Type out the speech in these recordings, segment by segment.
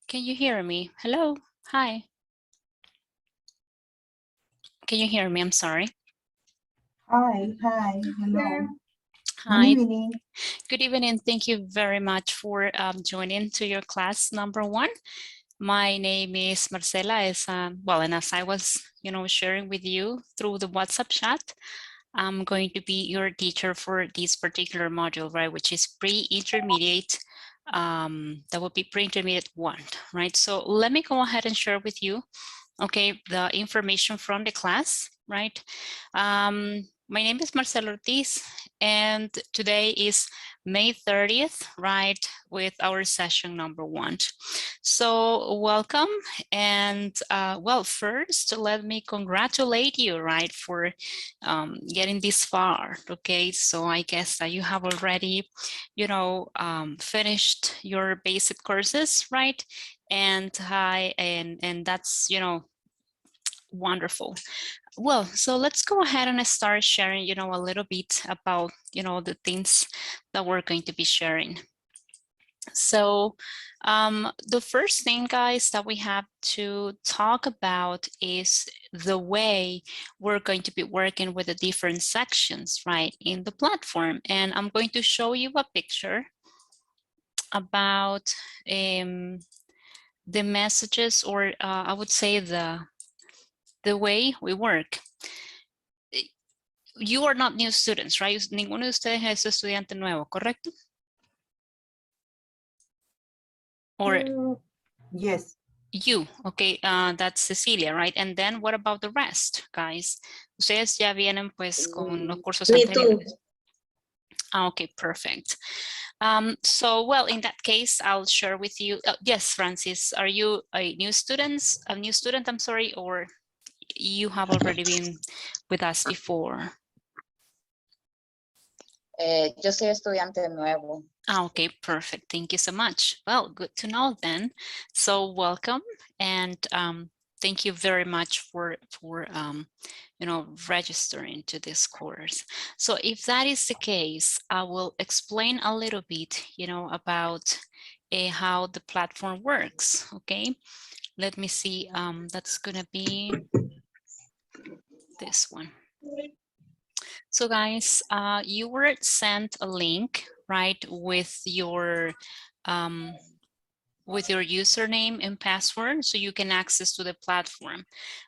Can you hear me? Hello. Hi. Can you hear me? I'm sorry. Hi, hello. Good Hi. evening. Good evening. Thank you very much for joining to your class number 1. My name is Marcela. And as I was, sharing with you through the WhatsApp chat, I'm going to be your teacher for this particular module, right? Which is pre-intermediate. That would be pre-intermediate 1, right? So let me go ahead and share with you, okay, the information from the class, right? My name is Marcelo Ortiz, and today is May 30th, right, with our session number 1. So welcome, and well, first, let me congratulate you, right, for getting this far, okay? So I guess that you have already, finished your basic courses, right? And that's, wonderful. Well, so let's go ahead and start sharing, a little bit about, the things that we're going to be sharing. So the first thing, guys, that we have to talk about is the way we're going to be working with the different sections, right, in the platform. And I'm going to show you a picture about the messages, or I would say the way we work. You are not new students, right? Ninguno de ustedes es estudiante nuevo, ¿correcto? Or yes. You, okay, that's Cecilia, right? And then what about the rest, guys? Ustedes ya vienen pues con los cursos anteriores. Okay, perfect. So, well, in that case, I'll share with you. Yes, Francis, are you a new student, I'm sorry, or you have already been with us before? Yo soy estudiante nuevo. Okay, perfect. Thank you so much. Well, good to know then. So welcome, and thank you very much for registering to this course. So if that is the case, I will explain a little bit, about how the platform works. Okay, let me see. That's gonna be this one. So guys, you were sent a link, right, with your username and password, so you can access to the platform.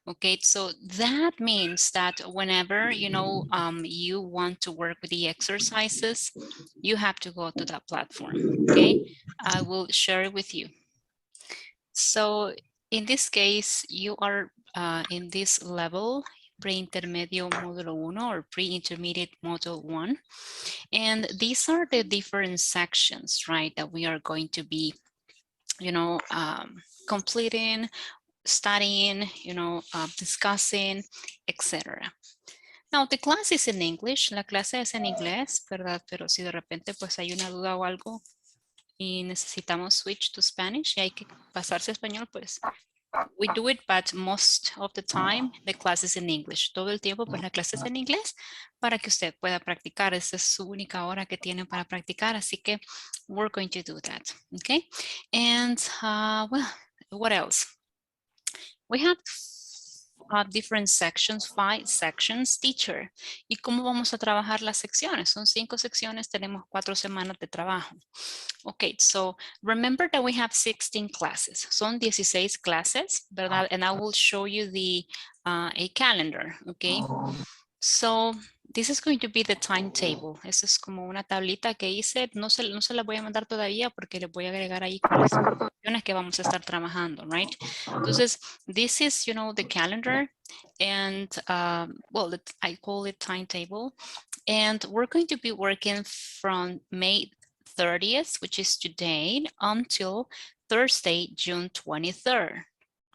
Okay, so that means that whenever you want to work with the exercises, you have to go to that platform. Okay, I will share it with you. So in this case, you are in this level, pre-intermedio módulo 1 or pre-intermediate module 1. And these are the different sections, right, that we are going to be, completing, studying, discussing, etc. Now, the class is in English. La clase es en inglés, ¿verdad? Pero si de repente pues hay una duda o algo y necesitamos switch to Spanish y hay que pasarse a español, pues we do it, but most of the time the class is in English. Todo el tiempo pues la clase es en inglés para que usted pueda practicar. Esa es su única hora que tienen para practicar, así que we're going to do that, okay? And well, what else? We have different sections, 5 sections, teacher. ¿Y cómo vamos a trabajar las secciones? Son 5 secciones, tenemos 4 semanas de trabajo. Okay, so remember that we have 16 classes. Son 16 clases, ¿verdad? And I will show you a calendar, okay? So this is going to be the timetable. Eso es como una tablita que hice. No se la voy a mandar todavía porque le voy a agregar ahí con las secciones que vamos a estar trabajando, right? Entonces, this is, the calendar, and well, I call it timetable. And we're going to be working from May 30th, which is today, until Thursday, June 23rd,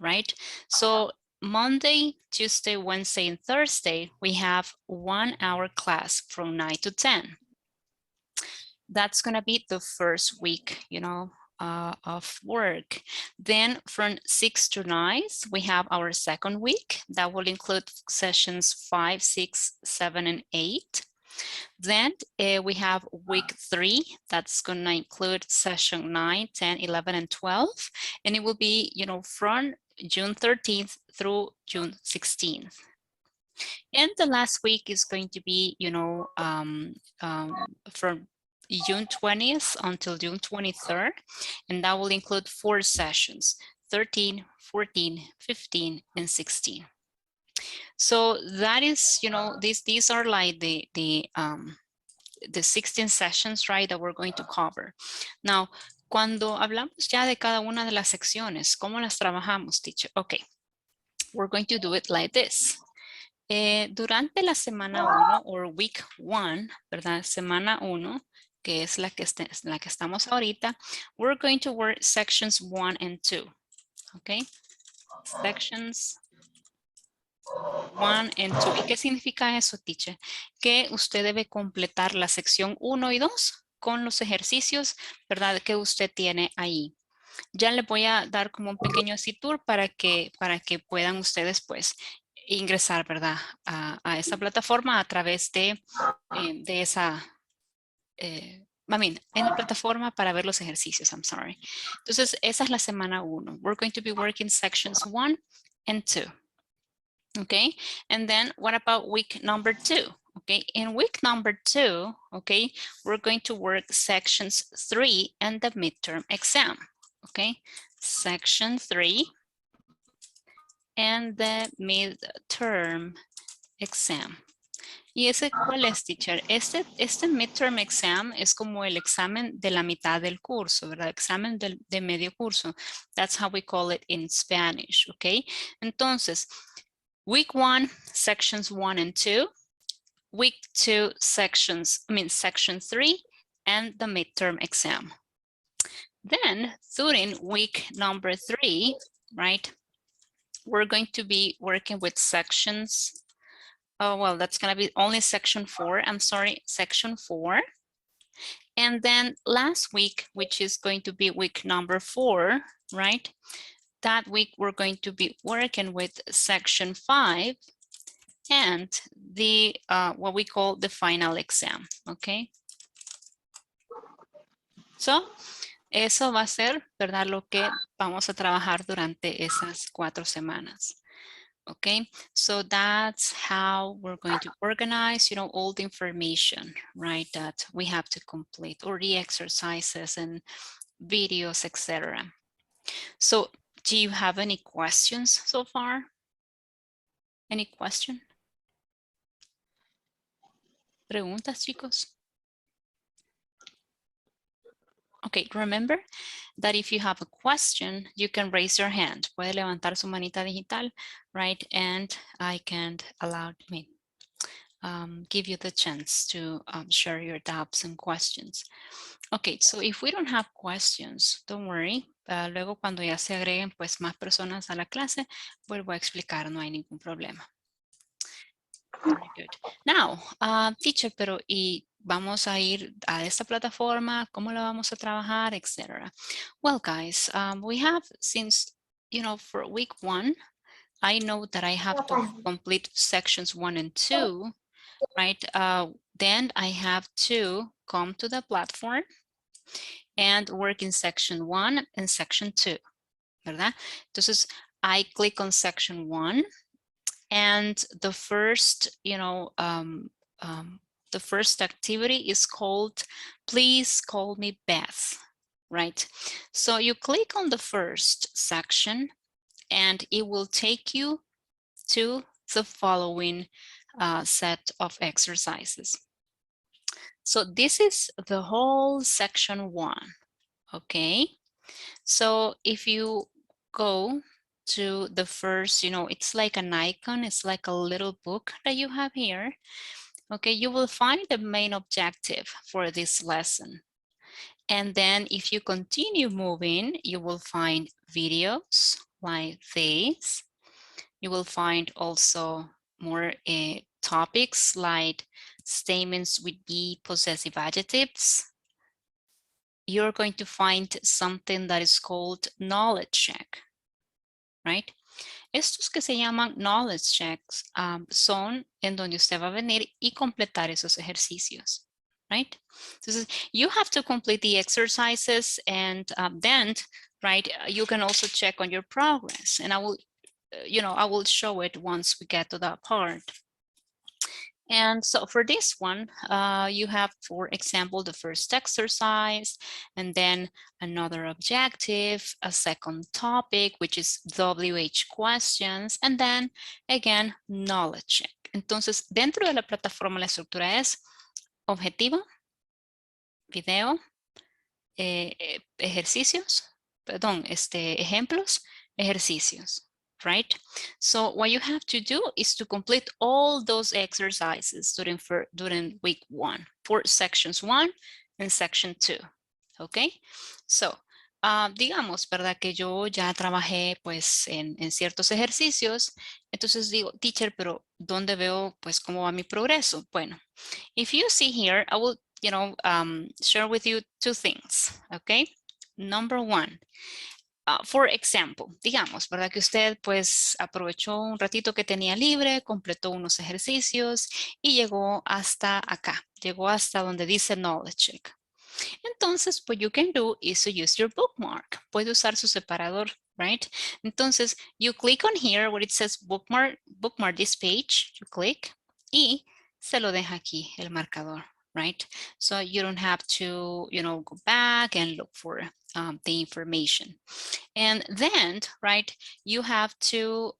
right? So Monday, Tuesday, Wednesday, and Thursday, we have 1 hour class from 9 to 10. That's gonna be the first week, of work. Then from 6 to 9, we have our second week. That will include sessions 5, 6, 7, and 8. Then we have week 3. That's going to include session 9, 10, 11, and 12. And it will be, from June 13th through June 16th. And the last week is going to be, from June 20th until June 23rd. And that will include 4 sessions, 13, 14, 15, and 16. So that is, these are like the 16 sessions, right, that we're going to cover. Now, cuando hablamos ya de cada una de las secciones, ¿cómo las trabajamos, teacher? Okay, we're going to do it like this. Durante la semana 1 or week 1, ¿verdad? Semana 1, que es la que estamos ahorita, we're going to work sections 1 and 2. Okay, sections 1 and 2. ¿Y qué significa eso, teacher? Que usted debe completar la sección 1 y 2 con los ejercicios, ¿verdad? Que usted tiene ahí. Ya le voy a dar como un pequeño así tour para que puedan ustedes pues ingresar, ¿verdad? A esa plataforma a través de esa, en la plataforma para ver los ejercicios, I'm sorry. Entonces, esa es la semana 1. We're going to be working sections 1 and 2. Okay, and then what about week number 2? Okay, in week number 2, okay, we're going to work sections 3 and the midterm exam. Okay, section 3 and the midterm exam. ¿Y ese cuál es, teacher? Este midterm exam es como el examen de la mitad del curso, ¿verdad? Examen de medio curso. That's how we call it in Spanish, okay? Entonces, week 1, sections 1 and 2. Week 2, section 3 and the midterm exam. Then during week number 3, right, we're going to be working with sections. Oh, well, that's going to be only section 4. I'm sorry, section 4. And then last week, which is going to be week number 4, right? That week, we're going to be working with section 5 and the what we call the final exam, okay? So, eso va a ser, ¿verdad? Lo que vamos a trabajar durante esas 4 semanas. Okay, so that's how we're going to organize, all the information, right, that we have to complete, or the exercises and videos, etc. So, do you have any questions so far? Any question? Preguntas, chicos? Okay, remember that if you have a question, you can raise your hand. Puede levantar su manita digital, right? And I can give you the chance to share your doubts and questions. Okay, so if we don't have questions, don't worry. Luego cuando ya se agreguen pues más personas a la clase, vuelvo a explicar, no hay ningún problema. Very good. Now, teacher, pero y vamos a ir a esta plataforma, ¿cómo la vamos a trabajar, etcétera? Well, guys, we have since, for week 1, I know that I have to complete sections 1 and 2, right? Then I have to come to the platform and work in section 1 and section 2, ¿verdad? Entonces, I click on section 1. And the first, the first activity is called, please call me Beth, right? So you click on the first section and it will take you to the following set of exercises. So this is the whole section 1, okay? So if you go to the first, it's like an icon, it's like a little book that you have here. Okay, you will find the main objective for this lesson. And then if you continue moving, you will find videos like this. You will find also more topics like statements with be possessive adjectives. You're going to find something that is called knowledge check. Right? estos que se llaman knowledge checks son en donde usted va a venir y completar esos ejercicios, right? Entonces, you have to complete the exercises and then, right, you can also check on your progress. And I will, I will show it once we get to that part. And so for this one, you have, for example, the first exercise, and then another objective, a second topic, which is WH questions, and then, again, knowledge check. Entonces, dentro de la plataforma, la estructura es objetivo, video, ejemplos, ejercicios. Right? So what you have to do is to complete all those exercises during week 1 for sections 1 and section 2. Okay? So, digamos, ¿verdad? Que yo ya trabajé pues en ciertos ejercicios. Entonces digo, teacher, pero ¿dónde veo pues cómo va mi progreso? Bueno, if you see here, I will, share with you 2 things. Okay? Number 1. For example, digamos, ¿verdad? Que usted pues aprovechó un ratito que tenía libre, completó unos ejercicios y llegó hasta acá, llegó hasta donde dice knowledge check. Entonces, what you can do is to use your bookmark. Puede usar su separador, right? Entonces, you click on here where it says bookmark this page, you click y se lo deja aquí el marcador, right? So you don't have to, go back and look for the information. And then, right, you have to,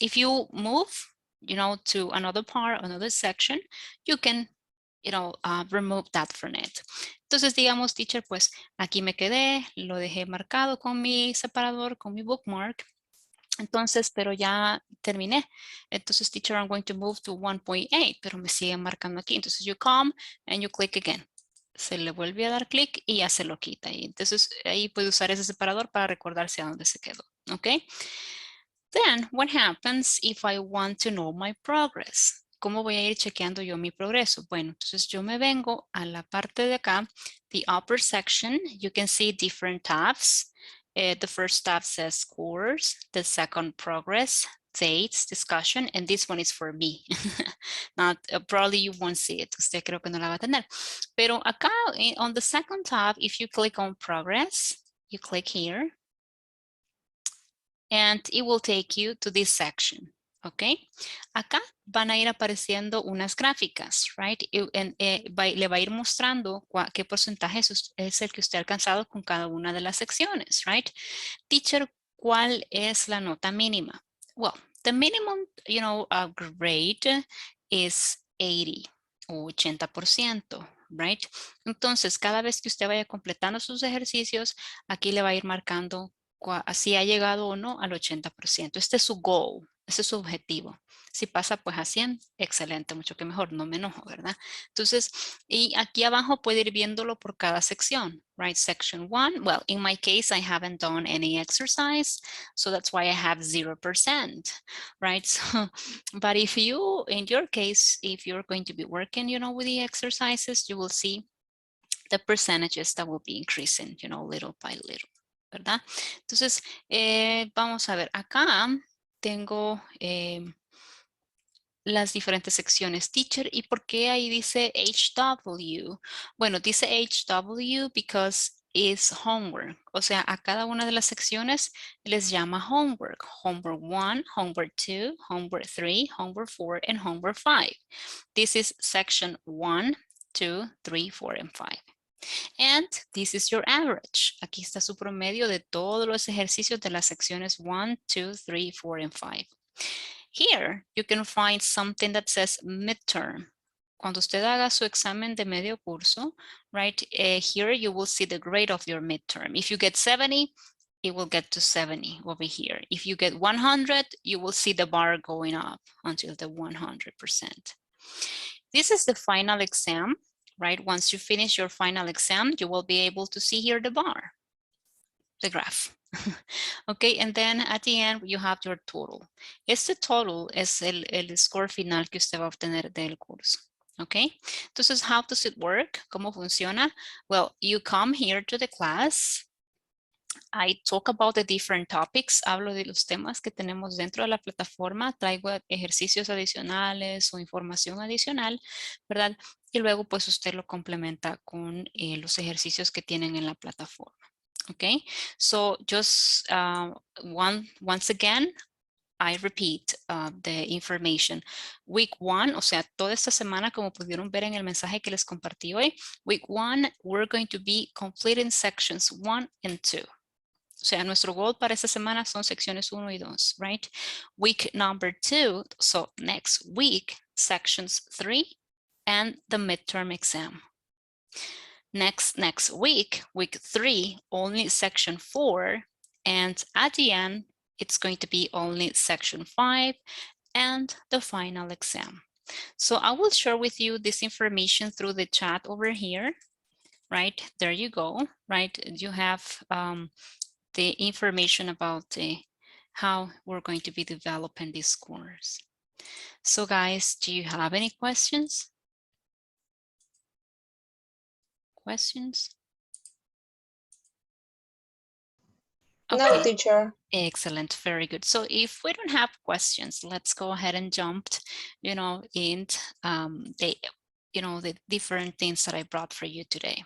if you move, to another part, another section, you can, remove that from it. Entonces, digamos, teacher, pues aquí me quedé, lo dejé marcado con mi separador, con mi bookmark. Entonces, pero ya terminé. Entonces, teacher, I'm going to move to 1.8, pero me siguen marcando aquí. Entonces, you come and you click again. Se le vuelve a dar clic y ya se lo quita. Y entonces, ahí puede usar ese separador para recordarse a dónde se quedó. ¿Ok? Then, what happens if I want to know my progress? ¿Cómo voy a ir chequeando yo mi progreso? Bueno, entonces yo me vengo a la parte de acá, the upper section. You can see different tabs. The first tab says scores, the second progress, dates, discussion, and this one is for me. Not, probably you won't see it. Usted creo que no la va a tener. Pero acá, on the second tab, if you click on progress, you click here, and it will take you to this section. ¿Ok? Acá van a ir apareciendo unas gráficas, right? Le va a ir mostrando qué porcentaje es el que usted ha alcanzado con cada una de las secciones, right? Teacher, ¿cuál es la nota mínima? Well, the minimum, grade is 80 o 80%, right? Entonces, cada vez que usted vaya completando sus ejercicios, aquí le va a ir marcando si ha llegado o no al 80%. Este es su goal, ese es su objetivo. Si pasa pues a 100, excelente, mucho que mejor, no me enojo, ¿verdad? Entonces, y aquí abajo puede ir viéndolo por cada sección, right? Section 1, well, in my case, I haven't done any exercise, so that's why I have 0%, right? So, but if you, in your case, if you're going to be working, with the exercises, you will see the percentages that will be increasing, little by little, ¿verdad? Entonces, vamos a ver, acá tengo las diferentes secciones. Teacher, ¿y por qué ahí dice HW? Bueno, dice HW because it's homework. O sea, a cada una de las secciones les llama homework. Homework 1, homework 2, homework 3, homework 4, and homework 5. This is section 1, 2, 3, 4, and 5. And this is your average. Aquí está su promedio de todos los ejercicios de las secciones 1, 2, 3, 4, and 5. Here, you can find something that says midterm. Cuando usted haga su examen de medio curso, right, here you will see the grade of your midterm. If you get 70, it will get to 70 over here. If you get 100, you will see the bar going up until the 100%. This is the final exam, right? Once you finish your final exam, you will be able to see here the bar, the graph. Okay, and then at the end you have your total. Este total es el score final que usted va a obtener del curso. Okay, entonces how does it work? ¿Cómo funciona? Well, you come here to the class I talk about the different topics, hablo de los temas que tenemos dentro de la plataforma, traigo ejercicios adicionales o información adicional, ¿verdad? Y luego pues usted lo complementa con los ejercicios que tienen en la plataforma. Okay, so just once again, I repeat the information. Week 1, o sea, toda esta semana, como pudieron ver en el mensaje que les compartí hoy, week 1, we're going to be completing sections 1 and 2. O sea, nuestro goal para esta semana son secciones 1 y 2, right? Week number 2, so next week, sections 3 and the midterm exam. Next week, week 3, only section 4, and at the end, it's going to be only section 5 and the final exam. So I will share with you this information through the chat over here, right? There you go, right? You have the information about how we're going to be developing this course. So guys, do you have any questions? Questions? Okay. No, teacher. Excellent, very good. So if we don't have questions, let's go ahead and jump, in the different things that I brought for you today.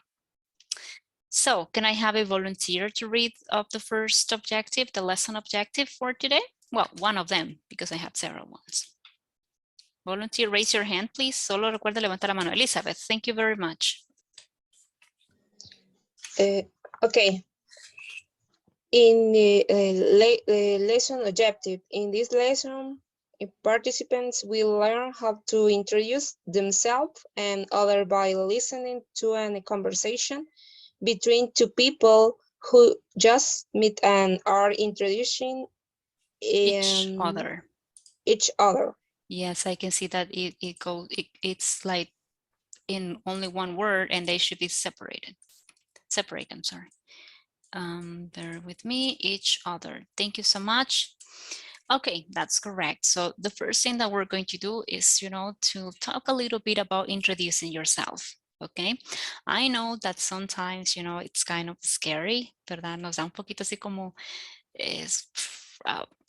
So can I have a volunteer to read up the first objective, the lesson objective for today? Well, one of them, because I had several ones. Volunteer, raise your hand, please. Solo recuerda levantar la mano. Elizabeth, thank you very much. Okay. In the lesson objective, in this lesson, participants will learn how to introduce themselves and others by listening to a conversation between two people who just meet and are introducing Each other. Yes, I can see that it's like in only one word and they should be separated. I'm sorry. Bear with me, each other. Thank you so much. Okay, that's correct. So the first thing that we're going to do is, to talk a little bit about introducing yourself. Okay, I know that sometimes, it's kind of scary, ¿verdad? Nos da un poquito así como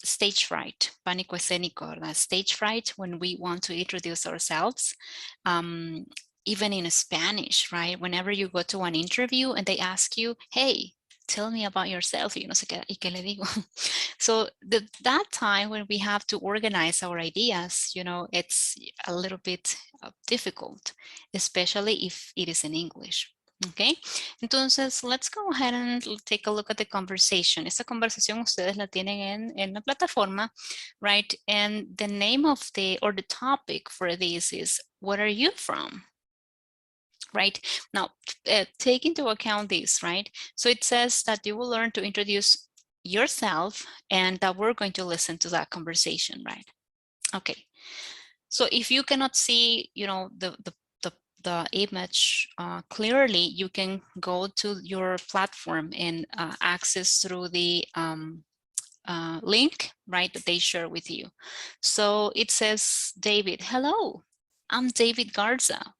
stage fright, pánico escénico, ¿verdad? Stage fright when we want to introduce ourselves. Even in Spanish, right? Whenever you go to an interview and they ask you, hey, tell me about yourself, y no sé qué, ¿y qué le digo? So that time when we have to organize our ideas, it's a little bit difficult, especially if it is in English. Okay, entonces let's go ahead and take a look at the conversation. Esta conversación ustedes la tienen en la plataforma, right? And the name of the topic for this is, where are you from? Right now, take into account this, right? So it says that you will learn to introduce yourself and that we're going to listen to that conversation, right? Okay, so if you cannot see, the image clearly, you can go to your platform and access through the link, right, that they share with you. So it says, David, hello, I'm David Garza.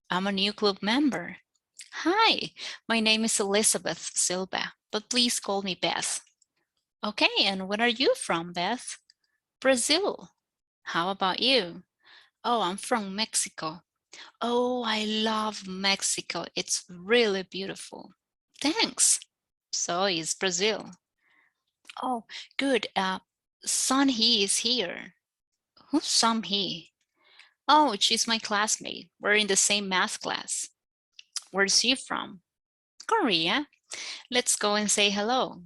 I'm a new club member. Hi, my name is Elizabeth Silva, but please call me Beth. Okay, and where are you from, Beth? Brazil. How about you? Oh, I'm from Mexico. Oh, I love Mexico. It's really beautiful. Thanks. So is Brazil. Oh, good. Sun Hee is here. Who's Sun Hee? Oh, she's my classmate. We're in the same math class. Where's she from? Korea. Let's go and say hello.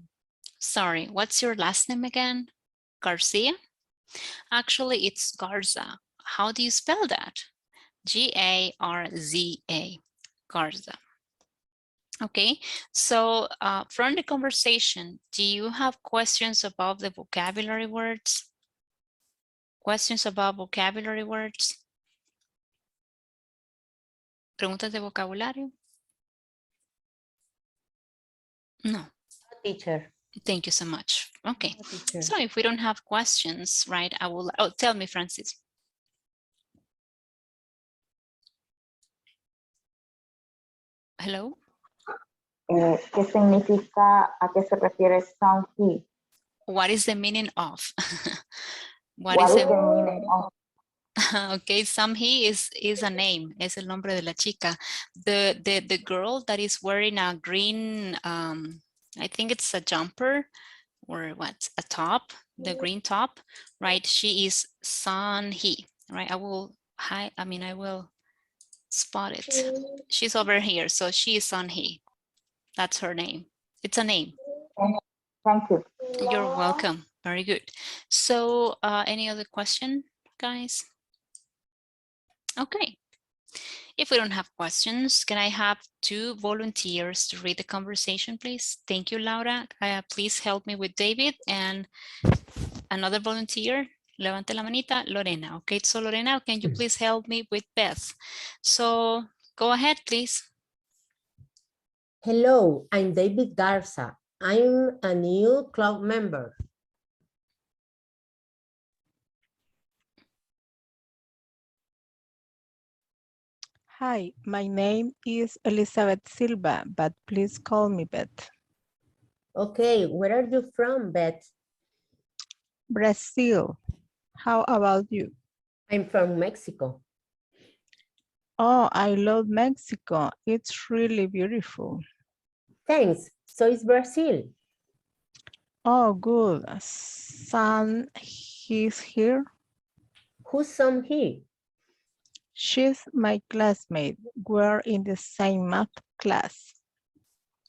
Sorry, what's your last name again? Garcia? Actually, it's Garza. How do you spell that? G-A-R-Z-A, Garza. Okay, so from the conversation, do you have questions about the vocabulary words? Questions about vocabulary words? ¿Preguntas de vocabulario? No. Teacher. Thank you so much. Okay, Teacher. so if we don't have questions, right, I will, oh, tell me, Francis. Hello? ¿Qué significa, a qué se refiere some he? What is the meaning of? What is the meaning of? Okay, some he is a name, es el nombre de la chica. The girl that is wearing a green, I think it's a jumper or what, a top, the green top, right? She is Sun He, right? I will spot it. She's over here, so she is Sun He. That's her name. It's a name. Thank you. You're welcome. Very good. So any other question, guys? Okay. If we don't have questions, can I have 2 volunteers to read the conversation, please? Thank you, Laura. Please help me with David, and another volunteer. Levante la manita, Lorena. Okay, so Lorena, can you please help me with Beth? So go ahead, please. Hello, I'm David Garza. I'm a new club member. Hi, my name is Elizabeth Silva, but please call me Beth. Okay, where are you from, Beth? Brazil. How about you? I'm from Mexico. Oh, I love Mexico. It's really beautiful. Thanks. So is Brazil. Oh, good. Son, he's here. Who's some he? She's my classmate. We're in the same math class.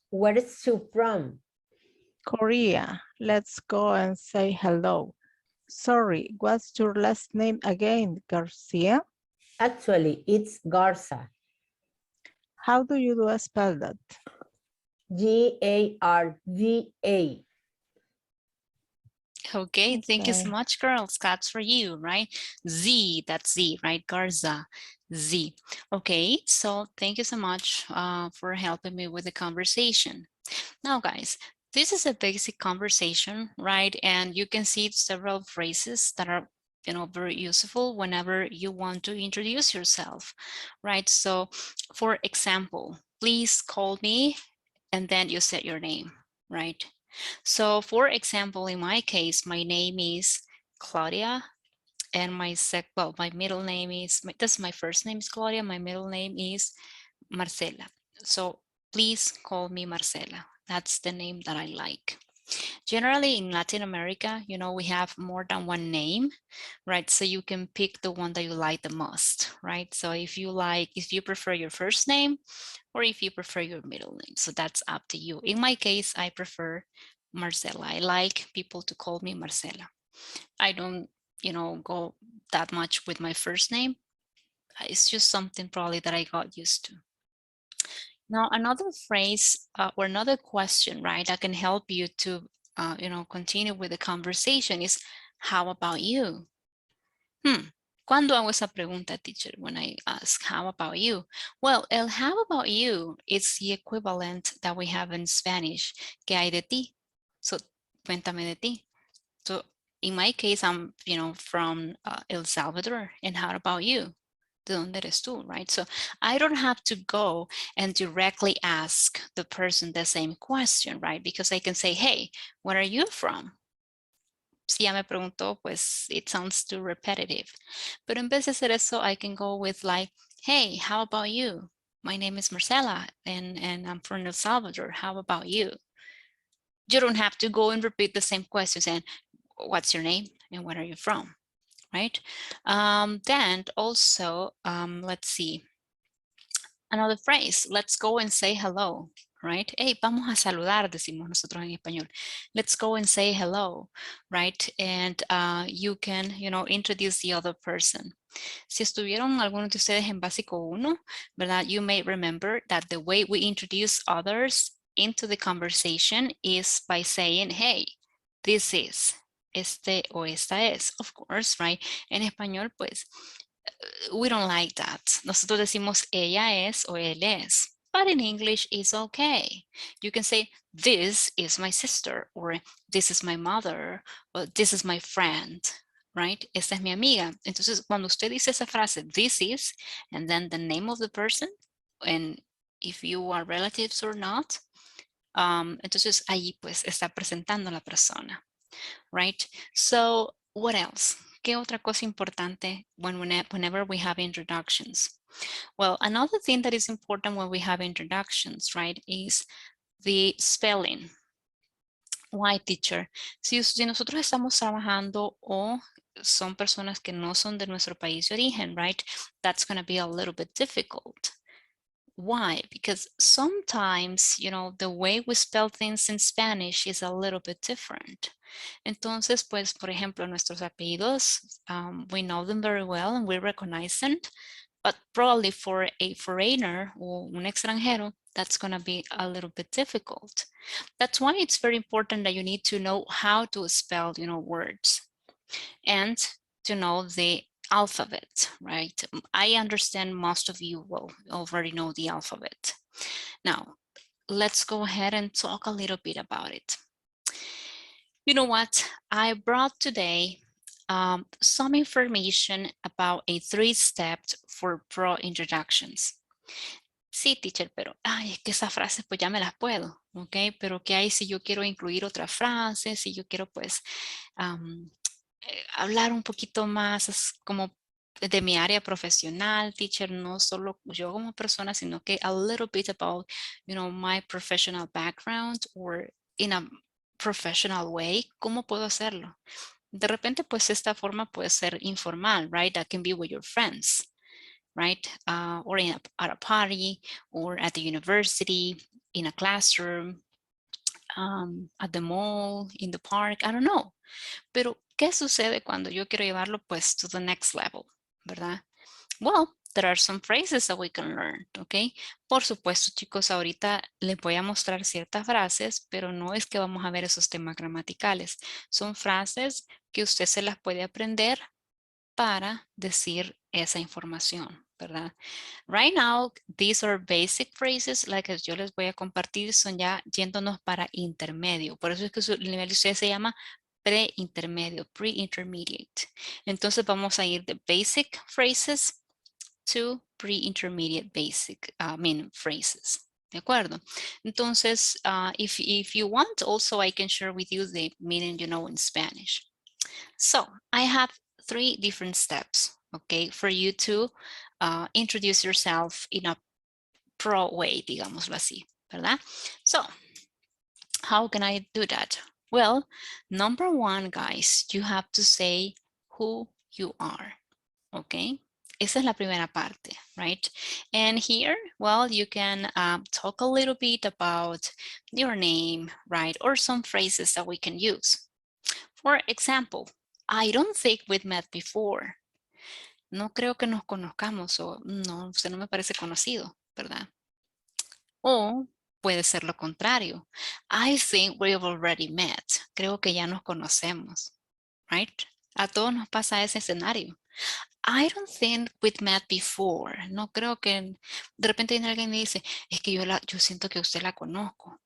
Where is she from? Korea. Let's go and say hello. Sorry, what's your last name again, Garcia? Actually, it's Garza. How do you spell that? G-A-R-V-A. Okay, thank you so Okay. much, girls. That's for you, right? Z, that's Z, right? Garza, Z. Okay, so thank you so much for helping me with the conversation. Now, guys, this is a basic conversation, right? And you can see several phrases that are, very useful whenever you want to introduce yourself, right? So, for example, please call me, and then you set your name, right? So for example, in my case, my name is Claudia, and my middle name is, my first name is Claudia, my middle name is Marcela. So please call me Marcela. That's the name that I like. Generally in Latin America, we have more than one name, right? So you can pick the one that you like the most, right? So if you prefer your first name, or if you prefer your middle name, so that's up to you. In my case, I prefer Marcela. I like people to call me Marcela. I don't, go that much with my first name. It's just something probably that I got used to. Now, another phrase or another question, right, that can help you to, continue with the conversation is, how about you? ¿Cuándo hago esa pregunta, teacher, when I ask, how about you? Well, el how about you is the equivalent that we have in Spanish, ¿qué hay de ti? So, cuéntame de ti. So, in my case, I'm, from El Salvador, and how about you? ¿De dónde eres tú, right? So, I don't have to go and directly ask the person the same question, right? Because I can say, hey, where are you from? Si ya me preguntó, pues it sounds too repetitive. Pero en vez de hacer eso, I can go with like, hey, how about you? My name is Marcela, and I'm from El Salvador. How about you? You don't have to go and repeat the same questions and what's your name and where are you from, right? Then also, let's see. Another phrase, let's go and say hello, right? Hey, vamos a saludar, decimos nosotros en español. Let's go and say hello, right? And you can, introduce the other person. Si estuvieron algunos de ustedes en básico 1, ¿verdad? You may remember that the way we introduce others into the conversation is by saying, hey, this is, este o esta es, of course, right? En español, pues, we don't like that. Nosotros decimos ella es o él es. But in English, it's okay. You can say, this is my sister, or this is my mother, or this is my friend, right? Esta es mi amiga. Entonces, cuando usted dice esa frase, this is, and then the name of the person, and if you are relatives or not, Entonces ahí pues está presentando la persona, right? So what else? ¿Qué otra cosa importante whenever we have introductions? Well, another thing that is important when we have introductions, right, is the spelling. Why, teacher? Si nosotros estamos trabajando o son personas que no son de nuestro país de origen, right, that's going to be a little bit difficult. Why? Because sometimes, you know, the way we spell things in Spanish is a little bit different. Entonces, pues, por ejemplo, nuestros apellidos, we know them very well and we recognize them, but probably for a foreigner o un extranjero, that's going to be a little bit difficult. That's why it's very important that you need to know how to spell, you know, words and to know the alphabet, right? I understand most of you will already know the alphabet. Now, let's go ahead and talk a little bit about it. You know what? I brought today some information about a 3-step for pro introductions. Sí, teacher, pero ay, es que esas frases pues ya me las puedo, ¿ok? Pero ¿qué hay si yo quiero incluir otras frases? Si yo quiero pues hablar un poquito más como de mi área profesional, teacher, no solo yo como persona, sino que a little bit about, you know, my professional background or in a professional way, ¿cómo puedo hacerlo? De repente, pues esta forma puede ser informal, right? That can be with your friends, right? Or at a party, or at the university, in a classroom, at the mall, in the park, I don't know. Pero, ¿qué sucede cuando yo quiero llevarlo pues to the next level, verdad? Well, there are some phrases that we can learn, ¿ok? Por supuesto, chicos, ahorita les voy a mostrar ciertas frases, pero no es que vamos a ver esos temas gramaticales. Son frases que usted se las puede aprender para decir esa información, ¿verdad? Right now, these are basic phrases, like yo les voy a compartir, son ya yéndonos para intermedio. Por eso es que el nivel de ustedes se llama pre-intermedio, pre-intermediate. Entonces vamos a ir de basic phrases to pre-intermediate basic, phrases. ¿De acuerdo? Entonces, if you want, also I can share with you the meaning, you know, in Spanish. So, I have 3 different steps, okay, for you to introduce yourself in a pro way, digámoslo así, ¿verdad? So, how can I do that? Well, number 1, guys, you have to say who you are, okay? Esa es la primera parte, right? And here, well, you can talk a little bit about your name, right? Or some phrases that we can use. For example, I don't think we've met before. No creo que nos conozcamos, o no, usted no me parece conocido, ¿verdad? O puede ser lo contrario. I think we've already met. Creo que ya nos conocemos, right? A todos nos pasa ese escenario. I don't think we've met before. No creo que de repente viene alguien y dice, es que yo siento que usted la conozco.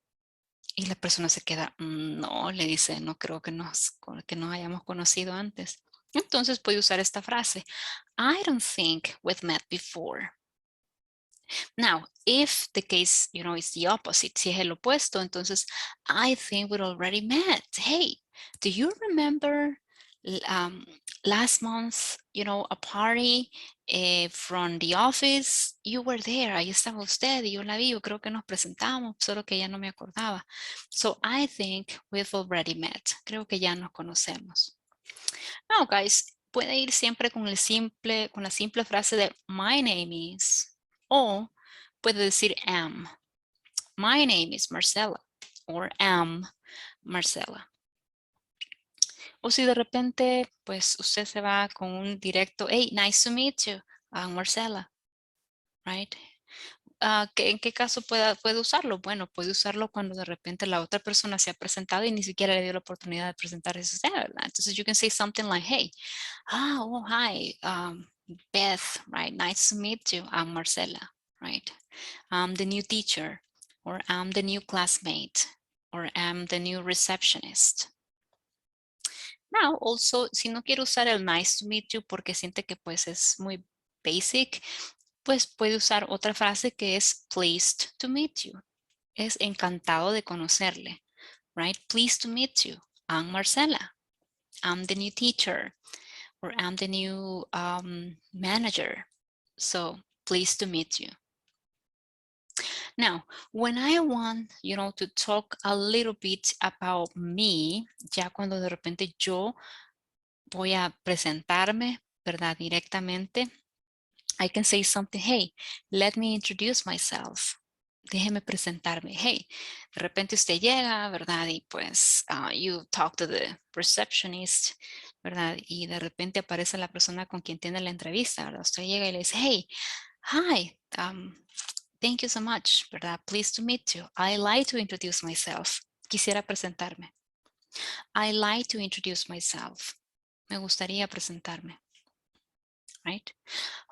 Y la persona se queda, no, le dice, no creo que nos hayamos conocido antes. Entonces puede usar esta frase, I don't think we've met before. Now, if the case, you know, is the opposite, si es el opuesto, entonces, I think we already met. Hey, do you remember last month, you know, a party from the office? You were there, ahí estaba usted y yo la vi, yo creo que nos presentamos, solo que ya no me acordaba. So, I think we've already met. Creo que ya nos conocemos. Now, guys, puede ir siempre con la simple frase de my name is, o puede decir am. My name is Marcela, or am Marcela. O si de repente, pues usted se va con un directo, hey, nice to meet you, Marcela, right? ¿En qué caso puede usarlo? Bueno, puede usarlo cuando de repente la otra persona se ha presentado y ni siquiera le dio la oportunidad de presentarse, ¿verdad? Entonces, you can say something like, hey, hi, Beth, right? Nice to meet you. I'm Marcela, right? I'm the new teacher, or I'm the new classmate, or I'm the new receptionist. Now, also, si no quiere usar el nice to meet you porque siente que pues es muy basic, pues puede usar otra frase que es pleased to meet you. es encantado de conocerle, right? Pleased to meet you. I'm Marcela. I'm the new teacher, or I'm the new manager. So pleased to meet you. Now, when I want, to talk a little bit about me, ya cuando de repente yo voy a presentarme, ¿verdad? Directamente, I can say something, hey, let me introduce myself. Déjeme presentarme. Hey, de repente usted llega, ¿verdad? Y pues you talk to the receptionist, ¿verdad? Y de repente aparece la persona con quien tiene la entrevista, ¿verdad? Usted llega y le dice, hey, hi, thank you so much, ¿verdad? Pleased to meet you. I like to introduce myself. Quisiera presentarme. I like to introduce myself. Me gustaría presentarme. Right?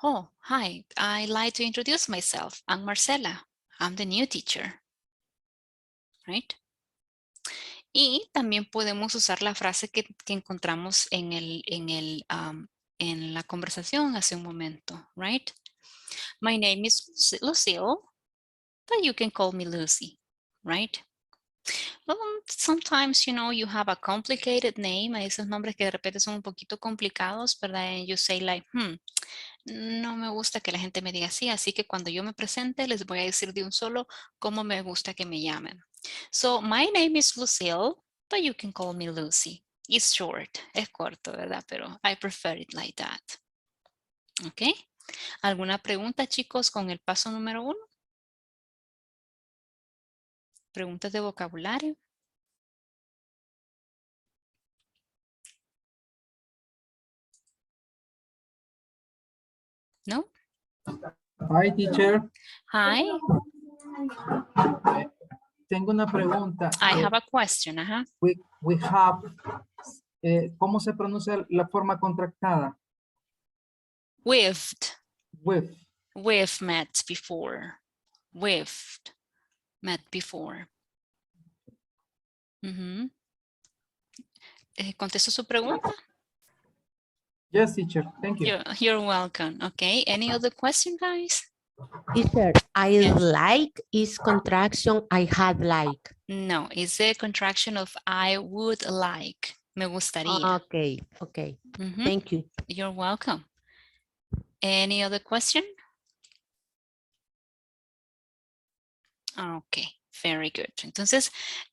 Oh, hi, I like to introduce myself. I'm Marcela. I'm the new teacher. Right? Y también podemos usar la frase que encontramos en la conversación hace un momento. Right? My name is Lucille, but you can call me Lucy. Right? Well, sometimes, you have a complicated name. Hay esos nombres que de repente son un poquito complicados, ¿verdad? And you say like, no me gusta que la gente me diga así que cuando yo me presente les voy a decir de un solo cómo me gusta que me llamen. So, my name is Lucille, but you can call me Lucy. It's short, es corto, ¿verdad? Pero I prefer it like that. ¿Ok? ¿Alguna pregunta, chicos, con el paso número 1? ¿Preguntas de vocabulario? ¿No? Hi, teacher. Hi, Tengo una pregunta. I have a question. We have, ¿cómo se pronuncia la forma contractada? We've met before. We've met before. ¿Contesto su pregunta? Yes, teacher. Thank you. You're welcome. Okay. Any other question, guys? Teacher, I Yes. like is contraction I had like. No, it's a contraction of I would like. Me gustaría. Okay. Thank you. You're welcome. Any other question? Okay, very good. Entonces,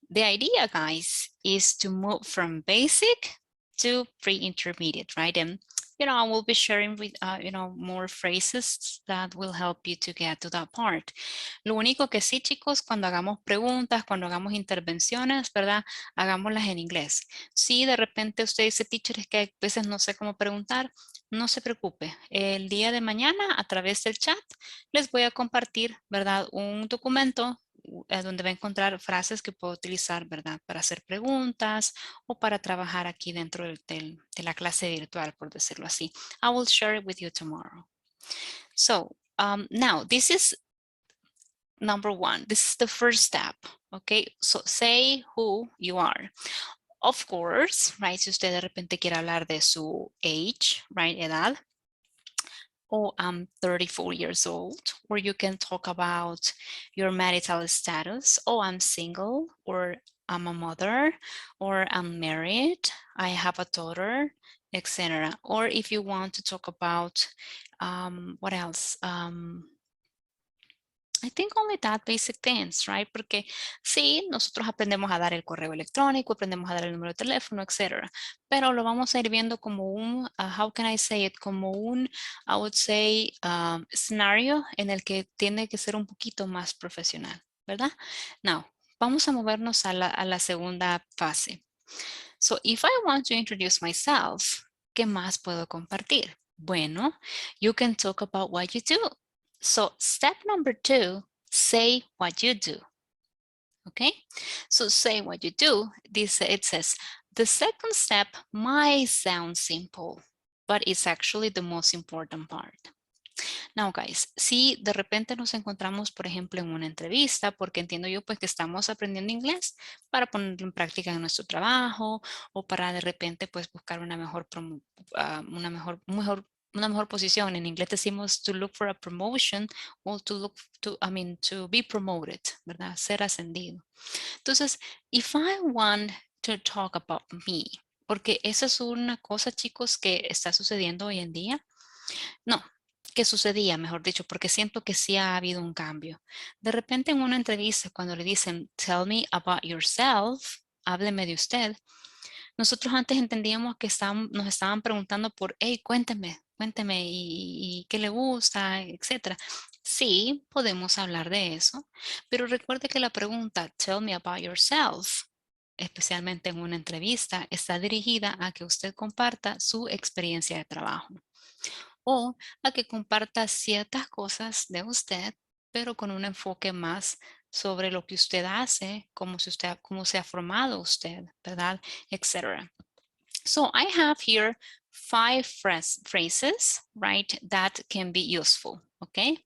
the idea, guys, is to move from basic to pre-intermediate, right? And, I will be sharing with, more phrases that will help you to get to that part. Lo único que sí, chicos, cuando hagamos preguntas, cuando hagamos intervenciones, ¿verdad? Hagámoslas en inglés. Si de repente usted dice, teacher, es que a veces no sé cómo preguntar, no se preocupe. El día de mañana, a través del chat, les voy a compartir, ¿verdad? Un documento donde va a encontrar frases que puedo utilizar, ¿verdad? Para hacer preguntas o para trabajar aquí dentro de la clase virtual, por decirlo así. I will share it with you tomorrow. So, now this is number 1. This is the first step, okay? So, say who you are. Of course, right? Si usted de repente quiere hablar de su age, right? Edad. Oh, I'm 34 years old. Or you can talk about your marital status. Oh, I'm single. Or I'm a mother. Or I'm married. I have a daughter, etc. Or if you want to talk about, what else? I think only that basic things, right? Porque sí, nosotros aprendemos a dar el correo electrónico, aprendemos a dar el número de teléfono, etc. Pero lo vamos a ir viendo como un, how can I say it? Como un, I would say, scenario en el que tiene que ser un poquito más profesional, ¿verdad? Now, vamos a movernos a la segunda fase. So, if I want to introduce myself, ¿qué más puedo compartir? Bueno, you can talk about what you do. So step number 2, say what you do. Okay, so say what you do. It says, the second step might sound simple, but it's actually the most important part. Now, guys, si de repente nos encontramos, por ejemplo, en una entrevista, porque entiendo yo pues que estamos aprendiendo inglés para ponerlo en práctica en nuestro trabajo o para de repente pues buscar una mejor una mejor posición. En inglés decimos to look for a promotion o to be promoted, ¿verdad? Ser ascendido. Entonces, if I want to talk about me, porque esa es una cosa, chicos, que está sucediendo hoy en día. No, que sucedía, mejor dicho, porque siento que sí ha habido un cambio. De repente en una entrevista, cuando le dicen, tell me about yourself, hábleme de usted, nosotros antes entendíamos que nos estaban preguntando por, hey, cuénteme y qué le gusta, etcétera. Sí, podemos hablar de eso, pero recuerde que la pregunta, tell me about yourself, especialmente en una entrevista, está dirigida a que usted comparta su experiencia de trabajo o a que comparta ciertas cosas de usted, pero con un enfoque más sobre lo que usted hace, cómo se ha formado usted, ¿verdad? Etcétera. So I have here 5 phrases, right, that can be useful, okay?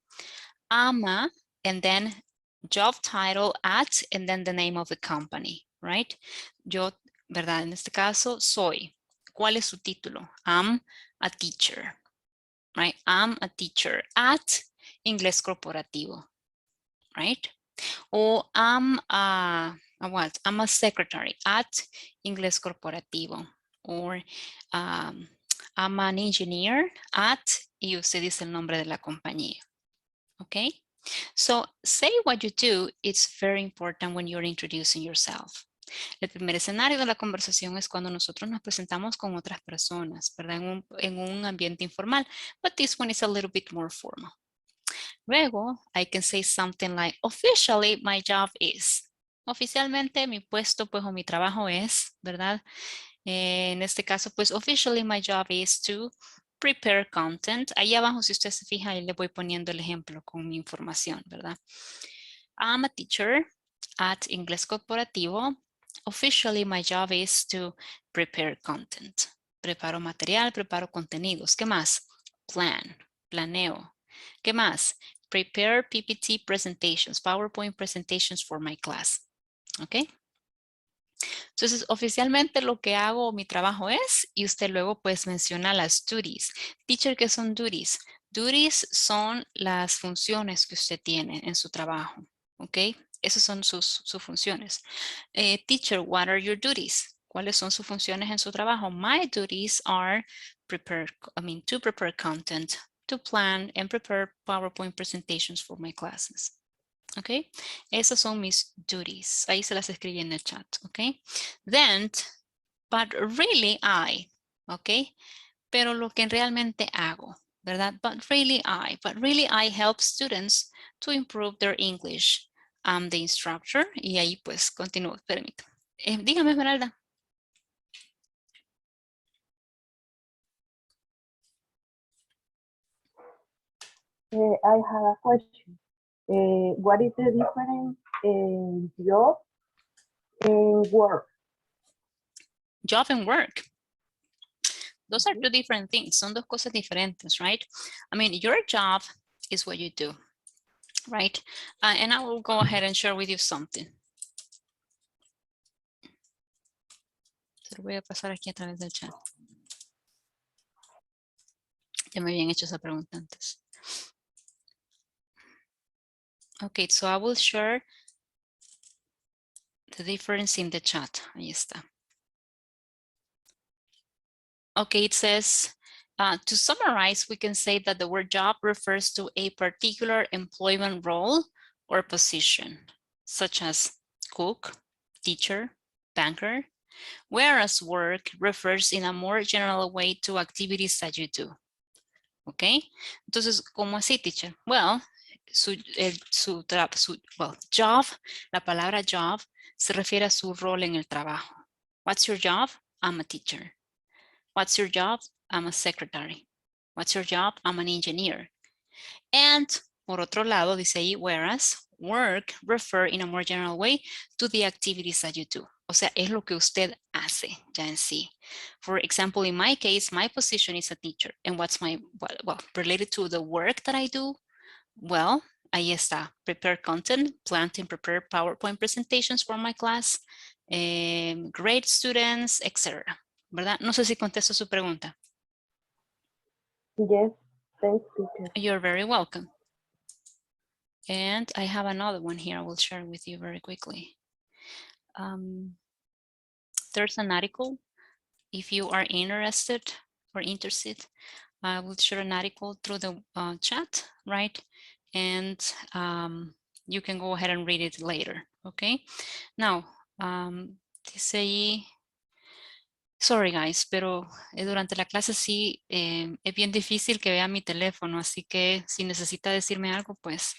Ama, and then job title at, and then the name of the company, right? Yo, ¿verdad? En este caso, soy. ¿Cuál es su título? I'm a teacher, right? I'm a teacher at Inglés Corporativo, right? Or I'm what? I'm a secretary at Inglés Corporativo. Or I'm an engineer at, y usted dice el nombre de la compañía. Okay? So say what you do. It's very important when you're introducing yourself. El primer escenario de la conversación es cuando nosotros nos presentamos con otras personas, ¿verdad? En un ambiente informal. But this one is a little bit more formal. Luego, I can say something like, officially, my job is. Oficialmente, mi puesto, pues, o mi trabajo es, ¿verdad? En este caso, pues, officially, my job is to prepare content. Ahí abajo, si usted se fija, ahí le voy poniendo el ejemplo con mi información, ¿verdad? I'm a teacher at Inglés Corporativo. Officially, my job is to prepare content. Preparo material, preparo contenidos. ¿Qué más? Planeo. ¿Qué más? Prepare PPT presentations, PowerPoint presentations for my class. ¿Ok? Entonces, oficialmente lo que hago, mi trabajo es, y usted luego pues menciona las duties. Teacher, ¿qué son duties? Duties son las funciones que usted tiene en su trabajo. ¿Ok? Esas son sus funciones. Teacher, what are your duties? ¿Cuáles son sus funciones en su trabajo? My duties are to prepare content, to plan and prepare PowerPoint presentations for my classes. ¿Ok? Esas son mis duties. Ahí se las escribí en el chat. ¿Ok? Then, but really ¿ok? Pero lo que realmente hago, ¿verdad? But really I help students to improve their English. I'm the instructor. Y ahí pues continúo. Permítame. Dígame, Esmeralda. I have a question. What is the difference in job and work? Job and work. Those are two different things. Son dos cosas diferentes, right? I mean, your job is what you do, right? And I will go ahead and share with you something. Se lo voy a pasar aquí a través del chat. Ya me habían hecho esa pregunta antes. Okay, so I will share the difference in the chat. Ahí está. Okay, it says, to summarize, we can say that the word job refers to a particular employment role or position, such as cook, teacher, banker, whereas work refers in a more general way to activities that you do. Okay, entonces, ¿cómo así, teacher? Well, job, la palabra job se refiere a su rol en el trabajo. What's your job? I'm a teacher. What's your job? I'm a secretary. What's your job? I'm an engineer. And por otro lado, dice ahí, whereas work refer in a more general way to the activities that you do. O sea, es lo que usted hace ya en sí. For example, in my case, my position is a teacher. And what's my, well, related to the work that I do? Well, ahí está. Prepare content, plan and prepare PowerPoint presentations for my class, grade students, etc. ¿Verdad? No sé si contesto su pregunta. Yes, thanks, teacher. You're very welcome. And I have another one here I will share with you very quickly. There's an article. If you are interested, I will share an article through the chat, right? And you can go ahead and read it later, okay? Now, dice ahí, sorry guys, pero durante la clase sí es bien difícil que vea mi teléfono, así que si necesita decirme algo, pues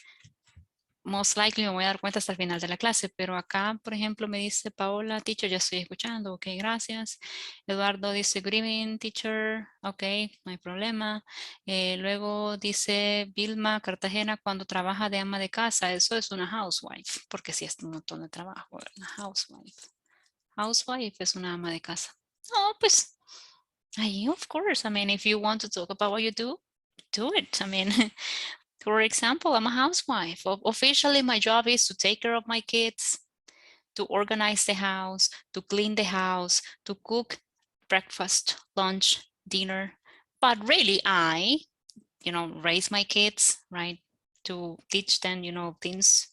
most likely me voy a dar cuenta hasta el final de la clase, pero acá, por ejemplo, me dice Paola, teacher, ya estoy escuchando, ok, gracias. Eduardo dice, good evening, teacher, ok, no hay problema. Luego dice Vilma Cartagena, cuando trabaja de ama de casa, eso es una housewife, porque sí es un montón de trabajo, una housewife. Housewife es una ama de casa. Oh, pues, ahí, of course, I mean, if you want to talk about what you do it, I mean, for example, I'm a housewife. Officially, my job is to take care of my kids, to organize the house, to clean the house, to cook breakfast, lunch, dinner. But really, I, raise my kids, right? To teach them, things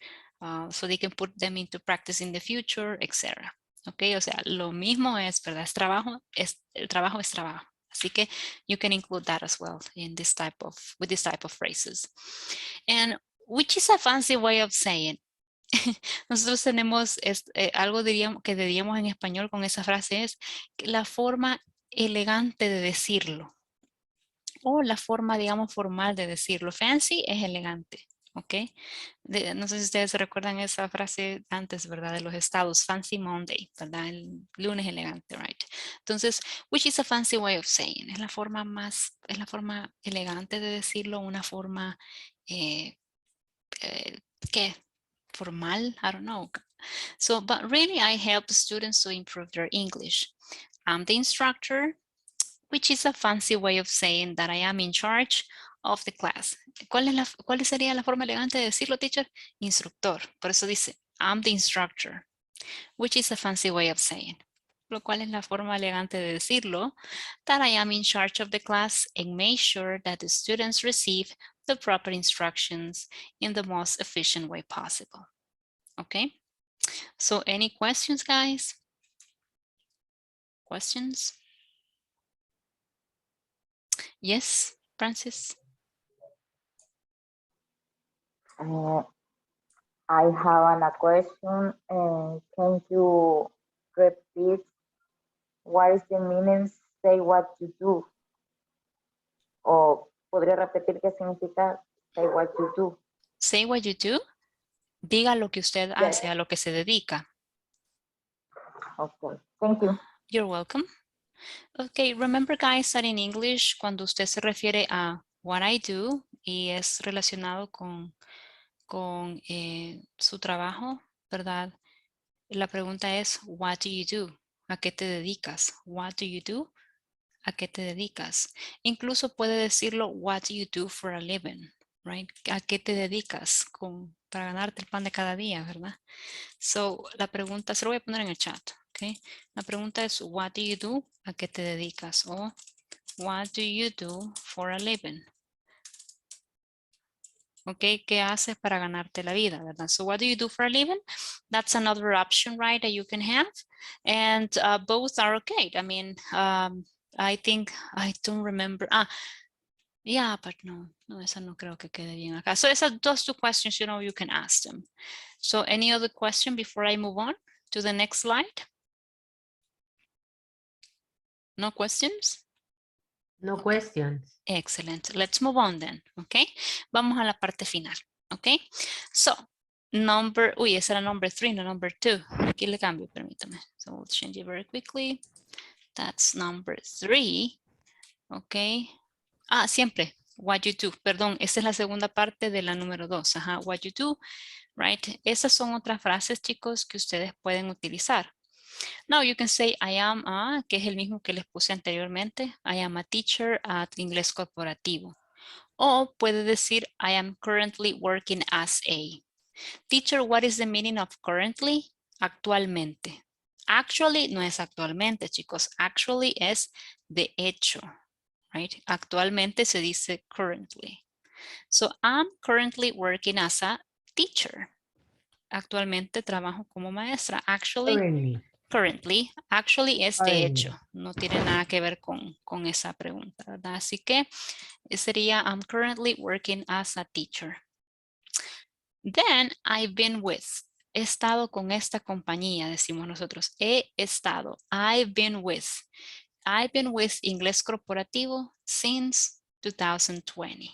so they can put them into practice in the future, etc. Okay, o sea, lo mismo es, ¿verdad? El trabajo es trabajo. Así que you can include that as well in with this type of phrases. And which is a fancy way of saying. Nosotros tenemos algo que diríamos en español con esa frase es la forma elegante de decirlo. O la forma, digamos, formal de decirlo. Fancy es elegante. ¿Ok? No sé si ustedes se recuerdan esa frase antes, ¿verdad? De los estados, fancy Monday, ¿verdad? El lunes elegante, right? Entonces, which is a fancy way of saying, es la forma elegante de decirlo, una forma, ¿qué? Formal, I don't know. So, but really I help students to improve their English. I'm the instructor, which is a fancy way of saying that I am in charge of the class. ¿Cuál sería la forma elegante de decirlo, teacher? Instructor. Por eso dice, I'm the instructor, which is a fancy way of saying. Lo cual es la forma elegante de decirlo, that I am in charge of the class and make sure that the students receive the proper instructions in the most efficient way possible. Okay? So any questions, guys? Questions? Yes, Francis? I have a question. Can you repeat what is the meaning say what you do? O podría repetir qué significa say what you do. Say what you do. Diga lo que usted hace, a lo que se dedica. Okay, thank you. You're welcome. Okay, remember guys that in English, cuando usted se refiere a what I do y es relacionado con su trabajo, ¿verdad? La pregunta es, what do you do? ¿A qué te dedicas? What do you do? ¿A qué te dedicas? Incluso puede decirlo, what do you do for a living? Right? ¿A qué te dedicas para ganarte el pan de cada día, verdad? So, la pregunta, se lo voy a poner en el chat, ¿ok? La pregunta es, what do you do? ¿A qué te dedicas? O, what do you do for a living? ¿Ok? ¿Qué haces para ganarte la vida, verdad? So, what do you do for a living? That's another option, right, that you can have. And both are okay. I mean, I think, I don't remember. Yeah, but no, esa no creo que quede bien acá. So those two questions, you can ask them. So any other question before I move on to the next slide? No questions? No questions. Excellent. Let's move on then, okay? Vamos a la parte final, okay? So, ese era number 3, no number 2. Aquí le cambio, permítame. So we'll change it very quickly. That's number 3, okay? Siempre, what you do, perdón, esa es la segunda parte de la número 2, what you do, right? Esas son otras frases, chicos, que ustedes pueden utilizar. Now you can say, I am que es el mismo que les puse anteriormente, I am a teacher at Inglés Corporativo. O puede decir, I am currently working as a. Teacher, what is the meaning of currently? Actualmente. Actually no es actualmente, chicos. Actually es de hecho. right? Actualmente se dice currently. So I'm currently working as a teacher. Actualmente trabajo como maestra. Currently, actually es de hecho, no tiene nada que ver con esa pregunta, ¿verdad? Así que sería I'm currently working as a teacher. Then I've been with. He estado con esta compañía, decimos nosotros. He estado. I've been with. I've been with Inglés Corporativo since 2020.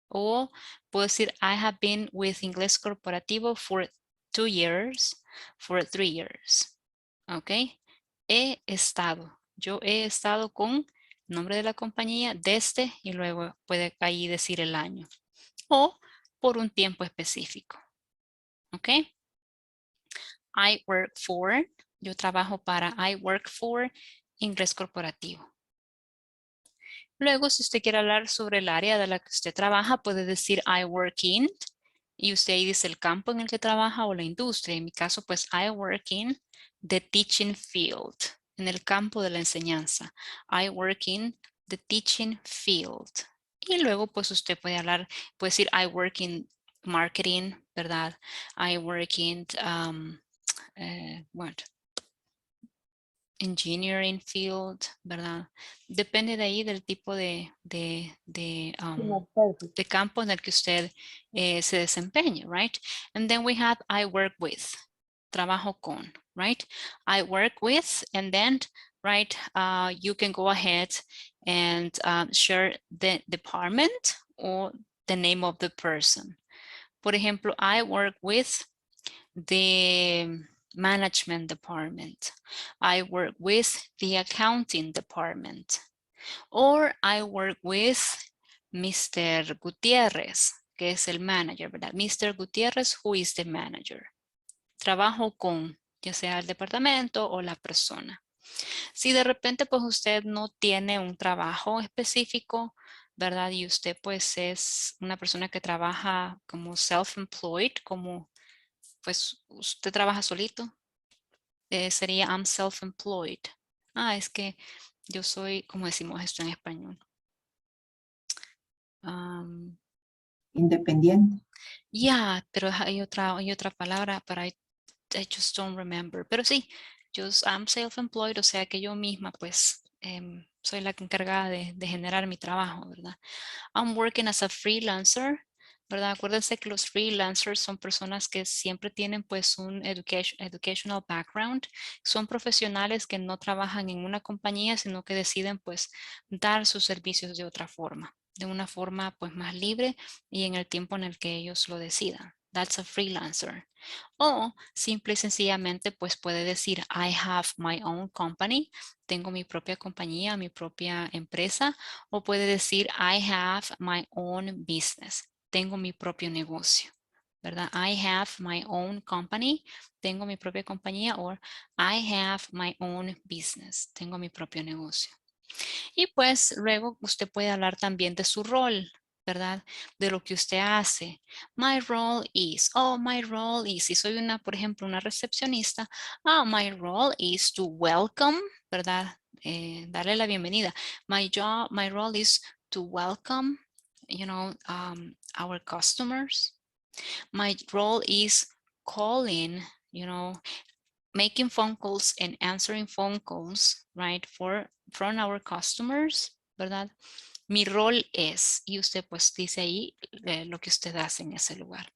O puedo decir I have been with Inglés Corporativo for 2 years, for 3 years. ¿Ok? He estado. Yo he estado con nombre de la compañía desde y luego puede ahí decir el año. O por un tiempo específico. ¿Ok? I work for. Yo trabajo para I work for Inglés Corporativo. Luego, si usted quiere hablar sobre el área de la que usted trabaja, puede decir I work in. Y usted ahí dice el campo en el que trabaja o la industria. En mi caso, pues I work in the teaching field. En el campo de la enseñanza. I work in the teaching field. Y luego, pues usted puede hablar, puede decir I work in marketing, ¿verdad? I work in, what? Engineering field, ¿verdad? Depende de ahí del tipo de campo en el que usted se desempeñe, right? And then we have I work with, trabajo con, right? I work with, and then, right, you can go ahead and share the department or the name of the person. Por ejemplo, I work with the management department. I work with the accounting department. Or I work with Mr. Gutiérrez, que es el manager, ¿verdad? Mr. Gutiérrez, who is the manager. Trabajo con, ya sea el departamento o la persona. Si de repente pues usted no tiene un trabajo específico, ¿verdad? Y usted pues es una persona que trabaja como self-employed, como pues usted trabaja solito, sería I'm self-employed. Es que yo soy, ¿cómo decimos esto en español? Independiente. Yeah, pero hay otra palabra, pero I just don't remember. Pero sí, I'm self-employed, o sea que yo misma pues soy la encargada de generar mi trabajo, ¿verdad? I'm working as a freelancer, ¿verdad? Acuérdense que los freelancers son personas que siempre tienen pues un educational background. Son profesionales que no trabajan en una compañía, sino que deciden pues dar sus servicios de otra forma. De una forma pues más libre y en el tiempo en el que ellos lo decidan. That's a freelancer. O simple y sencillamente pues puede decir I have my own company. Tengo mi propia compañía, mi propia empresa. O puede decir I have my own business. Tengo mi propio negocio. ¿Verdad? I have my own company. Tengo mi propia compañía. O I have my own business. Tengo mi propio negocio. Y pues luego usted puede hablar también de su rol, ¿verdad? De lo que usted hace. My role is, my role is, si soy por ejemplo, una recepcionista, my role is to welcome, ¿verdad? Darle la bienvenida. My role is to welcome, our customers. My role is calling, making phone calls and answering phone calls, right, from our customers, ¿verdad? Mi rol es, y usted pues dice ahí lo que usted hace en ese lugar.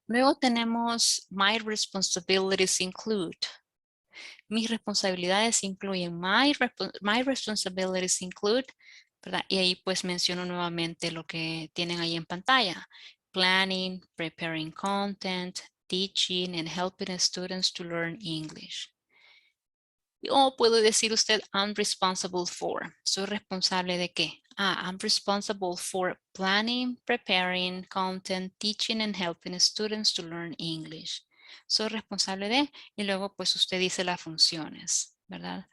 Luego tenemos my responsibilities include. Mis responsabilidades incluyen, my responsibilities include, ¿verdad? Y ahí pues menciono nuevamente lo que tienen ahí en pantalla. Planning, preparing content, teaching and helping students to learn English. O puede decir usted, I'm responsible for. Soy responsable de qué? I'm responsible for planning, preparing, content, teaching and helping students to learn English. Soy responsable de, y luego pues usted dice las funciones, ¿verdad?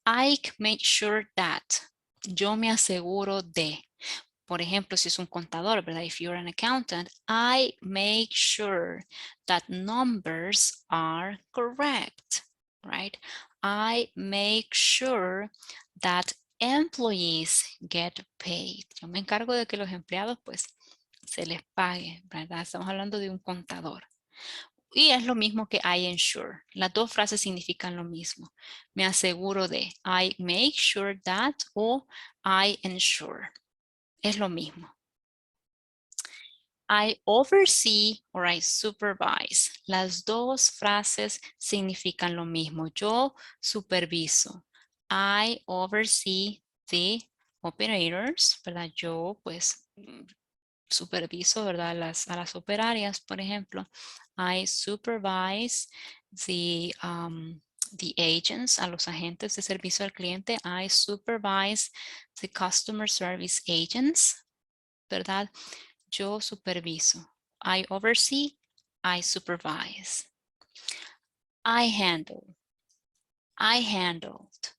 I make sure that. Yo me aseguro de. Por ejemplo, si es un contador, ¿verdad? If you're an accountant, I make sure that numbers are correct, right? I make sure that Employees get paid. Yo me encargo de que los empleados pues se les pague, ¿verdad? Estamos hablando de un contador. Y es lo mismo que I ensure. Las dos frases significan lo mismo. Me aseguro de. I make sure that o I ensure. Es lo mismo. I oversee or I supervise. Las dos frases significan lo mismo. Yo superviso. I oversee the operators, ¿verdad? Yo pues superviso, ¿verdad? A las operarias, por ejemplo. I supervise the agents, a los agentes de servicio al cliente. I supervise the customer service agents, ¿verdad? Yo superviso. I oversee, I supervise. I handle. I handled.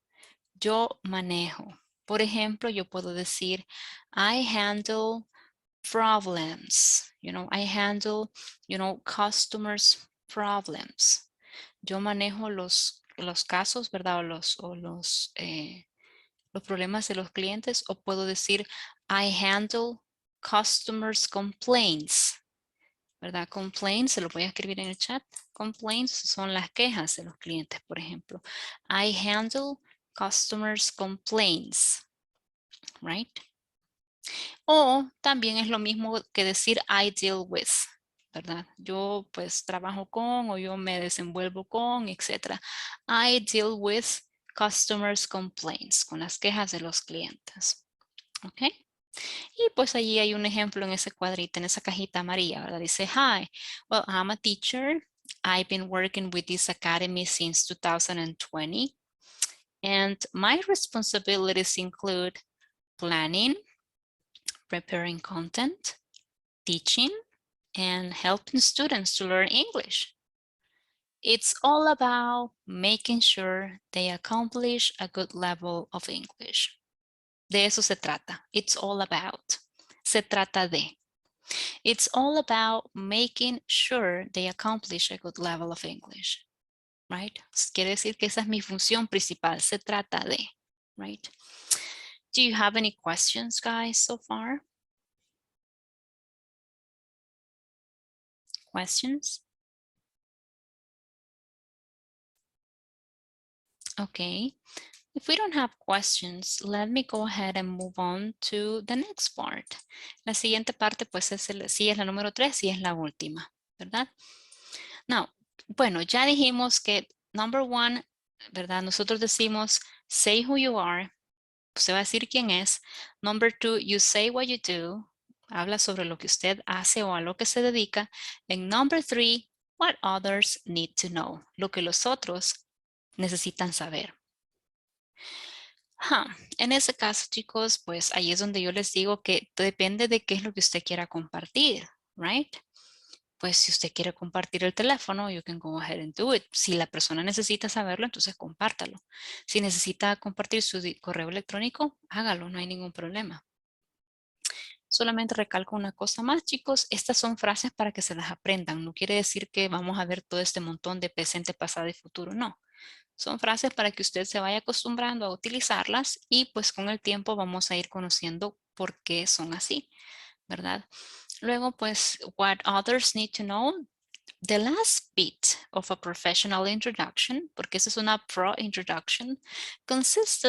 Yo manejo. Por ejemplo, yo puedo decir, I handle problems. I handle, customers' problems. Yo manejo los casos, ¿verdad? O los problemas de los clientes. O puedo decir, I handle customers' complaints. ¿Verdad? Complaints, se lo voy a escribir en el chat. Complaints son las quejas de los clientes, por ejemplo. I handle customers' complaints. Right? O también es lo mismo que decir I deal with, ¿verdad? Yo pues trabajo con o yo me desenvuelvo con, etc. I deal with customers' complaints, con las quejas de los clientes. ¿Ok? Y pues allí hay un ejemplo en ese cuadrito, en esa cajita amarilla, ¿verdad? Dice, hi, well, I'm a teacher. I've been working with this academy since 2020. And my responsibilities include planning, preparing content, teaching, and helping students to learn English. It's all about making sure they accomplish a good level of English. De eso se trata. It's all about. Se trata de. It's all about making sure they accomplish a good level of English. Right? Quiere decir que esa es mi función principal. Se trata de. Right? Do you have any questions, guys, so far? Questions? Okay. If we don't have questions, let me go ahead and move on to the next part. La siguiente parte, pues, sí es la número 3 y es la última, ¿verdad? Now, bueno, ya dijimos que number 1, ¿verdad? Nosotros decimos, say who you are. Usted va a decir quién es. Number 2, you say what you do. Habla sobre lo que usted hace o a lo que se dedica. And number 3, what others need to know. Lo que los otros necesitan saber. En ese caso, chicos, pues ahí es donde yo les digo que depende de qué es lo que usted quiera compartir, right? Pues si usted quiere compartir el teléfono, you can go ahead and do it. Si la persona necesita saberlo, entonces compártalo. Si necesita compartir su correo electrónico, hágalo, no hay ningún problema. Solamente recalco una cosa más, chicos. Estas son frases para que se las aprendan. No quiere decir que vamos a ver todo este montón de presente, pasado y futuro, no. Son frases para que usted se vaya acostumbrando a utilizarlas y pues con el tiempo vamos a ir conociendo por qué son así, ¿verdad? Luego pues, what others need to know. The last bit of a professional introduction, porque esa es una pro introduction, consists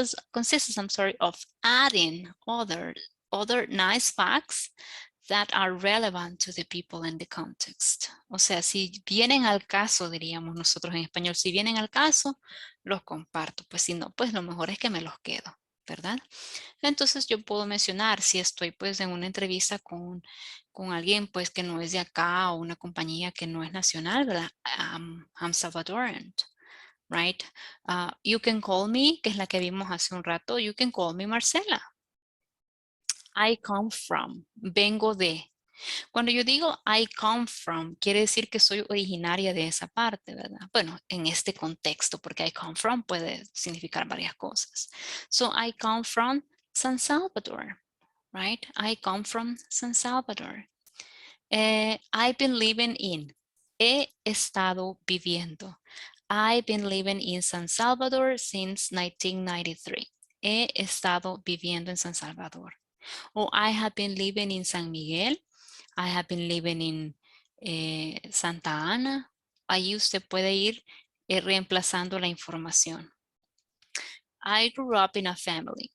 of adding other nice facts that are relevant to the people in the context. O sea, si vienen al caso, diríamos nosotros en español, si vienen al caso, los comparto. Pues si no, pues lo mejor es que me los quedo, ¿verdad? Entonces yo puedo mencionar si estoy pues en una entrevista con alguien pues que no es de acá o una compañía que no es nacional, ¿verdad? I'm Salvadoran, right? You can call me, que es la que vimos hace un rato, you can call me Marcela. I come from, vengo de. Cuando yo digo I come from, quiere decir que soy originaria de esa parte, ¿verdad? Bueno, en este contexto, porque I come from puede significar varias cosas. So I come from San Salvador, right? I come from San Salvador. I've been living in. He estado viviendo. I've been living in San Salvador since 1993. he estado viviendo en San Salvador. O I have been living in San Miguel. I have been living in Santa Ana. Ahí usted puede ir reemplazando la información. I grew up in a family.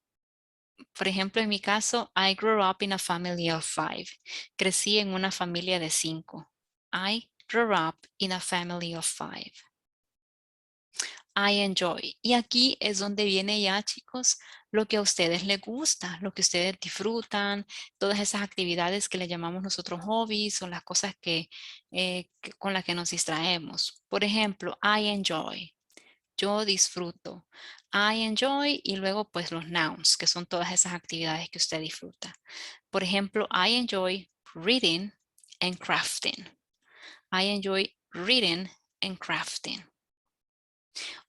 Por ejemplo, en mi caso, I grew up in a family of 5. Crecí en una familia de 5. I grew up in a family of 5. I enjoy. Y aquí es donde viene ya, chicos, lo que a ustedes les gusta, lo que ustedes disfrutan, todas esas actividades que le llamamos nosotros hobbies o las cosas con las que nos distraemos. Por ejemplo, I enjoy. Yo disfruto. I enjoy y luego pues los nouns, que son todas esas actividades que usted disfruta. Por ejemplo, I enjoy reading and crafting. I enjoy reading and crafting.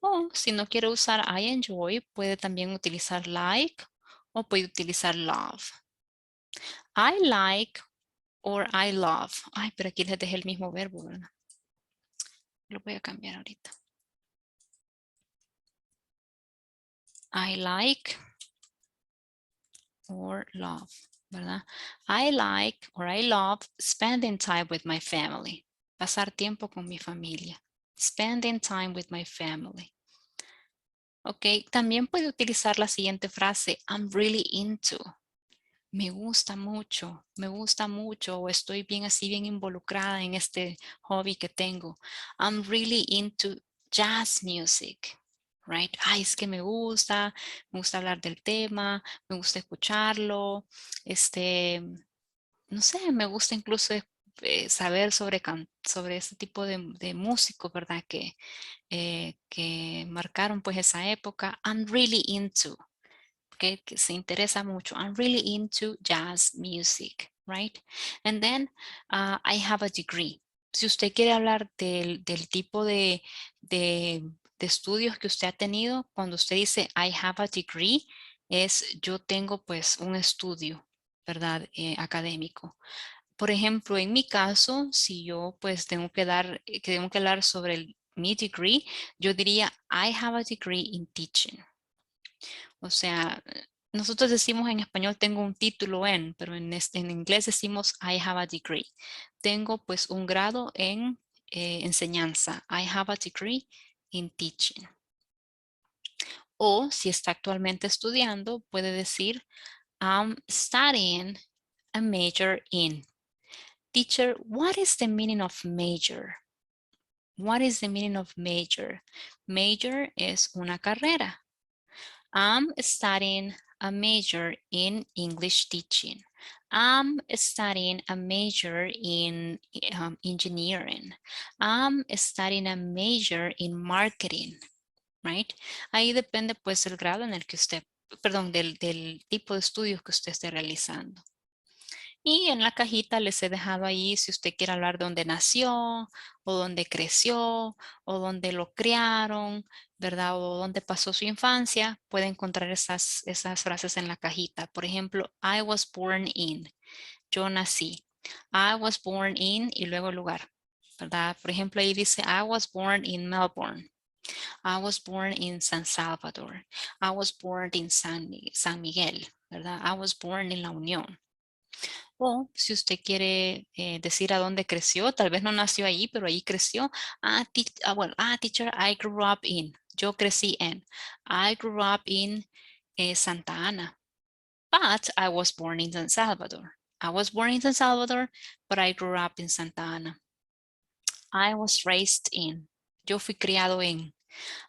O si no quiere usar I enjoy, puede también utilizar like o puede utilizar love. I like or I love. Ay, pero aquí les dejé el mismo verbo, ¿verdad? Lo voy a cambiar ahorita. I like or love, ¿verdad? I like or I love spending time with my family. Pasar tiempo con mi familia. Spending time with my family. Ok, también puede utilizar la siguiente frase, I'm really into. Me gusta mucho, o estoy bien así, bien involucrada en este hobby que tengo. I'm really into jazz music, right? Ay, es que me gusta hablar del tema, me gusta escucharlo, no sé, me gusta incluso saber sobre ese tipo de músicos, ¿verdad? Que marcaron pues esa época. I'm really into. Que se interesa mucho. I'm really into jazz music, right? And then I have a degree. Si usted quiere hablar del tipo de estudios que usted ha tenido, cuando usted dice I have a degree, es yo tengo pues un estudio, ¿verdad? Académico. Por ejemplo, en mi caso, si yo pues tengo que hablar sobre mi degree, yo diría I have a degree in teaching. O sea, nosotros decimos en español tengo un título en, pero en inglés decimos I have a degree. Tengo pues un grado en enseñanza. I have a degree in teaching. O si está actualmente estudiando, puede decir I'm studying a major in. Teacher, what is the meaning of major? What is the meaning of major? Major es una carrera. I'm studying a major in English teaching. I'm studying a major in engineering. I'm studying a major in marketing, right? Ahí depende pues el grado en el que usted, perdón, del tipo de estudios que usted esté realizando. Y en la cajita les he dejado ahí si usted quiere hablar de dónde nació, o dónde creció, o dónde lo criaron, ¿verdad? O dónde pasó su infancia, puede encontrar esas frases en la cajita. Por ejemplo, I was born in. Yo nací. I was born in y luego el lugar, ¿verdad? Por ejemplo, ahí dice I was born in Melbourne. I was born in San Salvador. I was born in San Miguel, ¿verdad? I was born in La Unión. O si usted quiere decir a dónde creció, tal vez no nació ahí, pero ahí creció. Teacher, I grew up in. Yo crecí en. I grew up in Santa Ana. But I was born in San Salvador. I was born in San Salvador, but I grew up in Santa Ana. I was raised in. Yo fui criado en.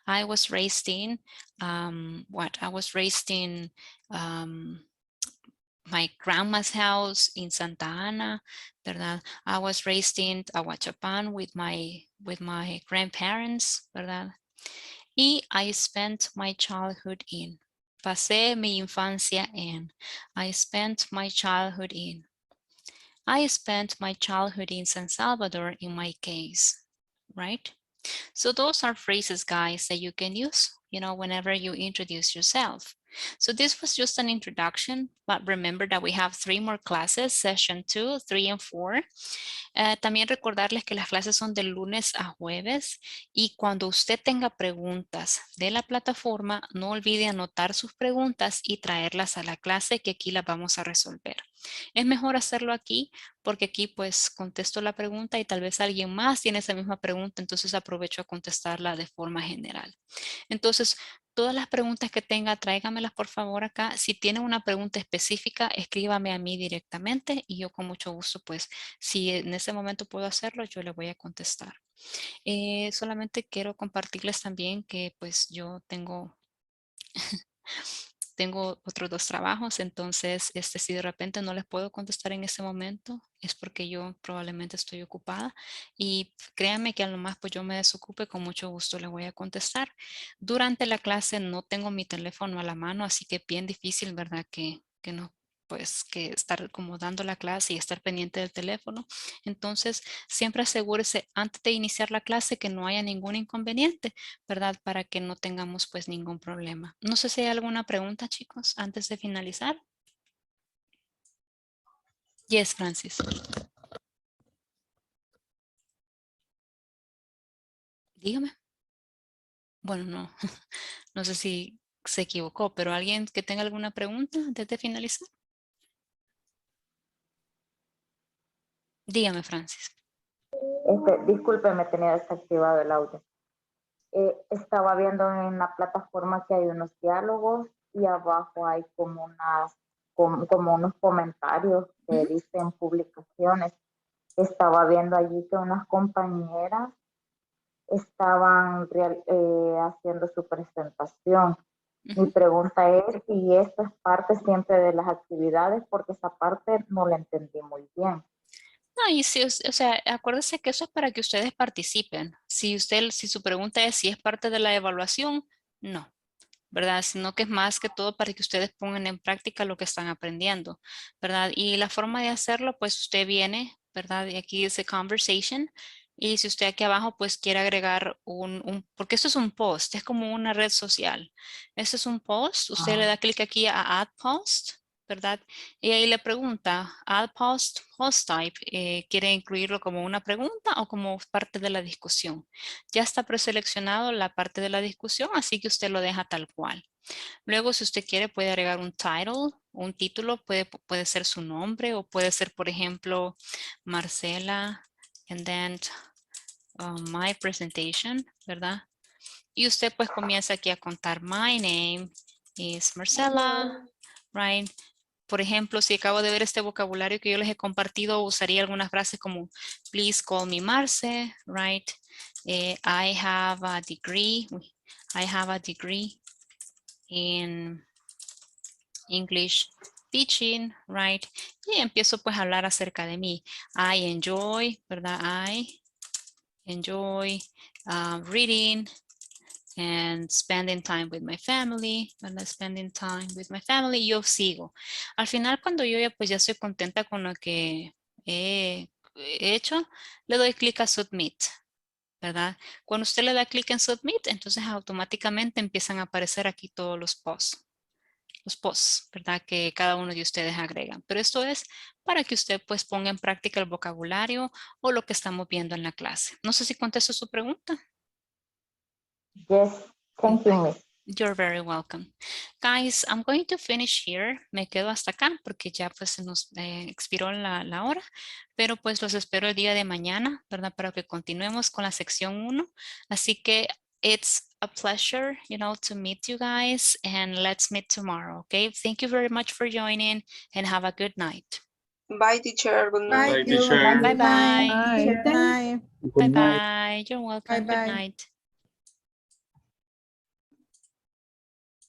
I was raised in. I was raised in my grandma's house in Santa Ana, ¿verdad? I was raised in Ahuachapán with my grandparents, ¿verdad? Y I spent my childhood in. Pasé mi infancia en. I spent my childhood in. I spent my childhood in San Salvador in my case, right? So those are phrases, guys, that you can use, whenever you introduce yourself. So this was just an introduction, but remember that we have 3 more classes, session 2, 3, and 4. También recordarles que las clases son de lunes a jueves y cuando usted tenga preguntas de la plataforma, no olvide anotar sus preguntas y traerlas a la clase que aquí las vamos a resolver. Es mejor hacerlo aquí porque aquí pues contesto la pregunta y tal vez alguien más tiene esa misma pregunta, entonces aprovecho a contestarla de forma general. Entonces, todas las preguntas que tenga, tráigamelas por favor acá. Si tiene una pregunta específica, escríbame a mí directamente y yo con mucho gusto, pues, si en ese momento puedo hacerlo, yo le voy a contestar. Solamente quiero compartirles también que, pues, yo tengo otros 2 trabajos, entonces si de repente no les puedo contestar en este momento es porque yo probablemente estoy ocupada y créanme que a lo más pues yo me desocupe, con mucho gusto le voy a contestar. Durante la clase no tengo mi teléfono a la mano, así que bien difícil, ¿verdad? Que no, pues que estar como dando la clase y estar pendiente del teléfono. Entonces siempre asegúrese antes de iniciar la clase que no haya ningún inconveniente, ¿verdad? Para que no tengamos pues ningún problema. No sé si hay alguna pregunta, chicos, antes de finalizar. Yes, Francis. Dígame. Bueno, no, no sé si se equivocó, pero alguien que tenga alguna pregunta antes de finalizar. Dígame, Francis. Discúlpeme, tenía desactivado el audio. Estaba viendo en la plataforma que hay unos diálogos y abajo hay como unos comentarios que dicen publicaciones. Estaba viendo allí que unas compañeras estaban haciendo su presentación. Mi pregunta es si esto es parte siempre de las actividades, porque esa parte no la entendí muy bien. No, y si, o sea, acuérdese que eso es para que ustedes participen. Si su pregunta es si es parte de la evaluación, no, ¿verdad? Sino que es más que todo para que ustedes pongan en práctica lo que están aprendiendo, ¿verdad? Y la forma de hacerlo, pues usted viene, ¿verdad? Y aquí dice conversation. Y si usted aquí abajo, pues quiere agregar porque esto es un post, es como una red social. Este es un post, usted le da clic aquí a add post, ¿verdad? Y ahí le pregunta, add post, post type, ¿quiere incluirlo como una pregunta o como parte de la discusión? Ya está preseleccionado la parte de la discusión, así que usted lo deja tal cual. Luego, si usted quiere, puede agregar un title, un título, puede ser su nombre o puede ser, por ejemplo, Marcela, and then my presentation, ¿verdad? Y usted pues comienza aquí a contar, my name is Marcela, right? Por ejemplo, si acabo de ver este vocabulario que yo les he compartido, usaría algunas frases como, please call me Marce, right? I have a degree in English teaching, right? Y empiezo pues a hablar acerca de mí. I enjoy, ¿verdad? I enjoy reading and spending time with my family, ¿verdad? Spending time with my family, yo sigo. Al final, cuando yo ya estoy contenta con lo que he hecho, le doy clic a submit, ¿verdad? Cuando usted le da clic en submit, entonces automáticamente empiezan a aparecer aquí todos los posts, ¿verdad? Que cada uno de ustedes agregan. Pero esto es para que usted pues ponga en práctica el vocabulario o lo que estamos viendo en la clase. No sé si contesto su pregunta. Yes, thank you, Miss. You're very welcome. Guys, I'm going to finish here. Me quedo hasta acá porque ya pues se nos expiró la hora. Pero pues los espero el día de mañana, ¿verdad? Para que continuemos con la sección 1. Así que it's a pleasure, to meet you guys. And let's meet tomorrow, okay? Thank you very much for joining and have a good night. Bye, teacher. Good night. Bye, teacher. Bye-bye. Bye. Bye. Bye-bye. You're welcome. Good Bye-bye. night.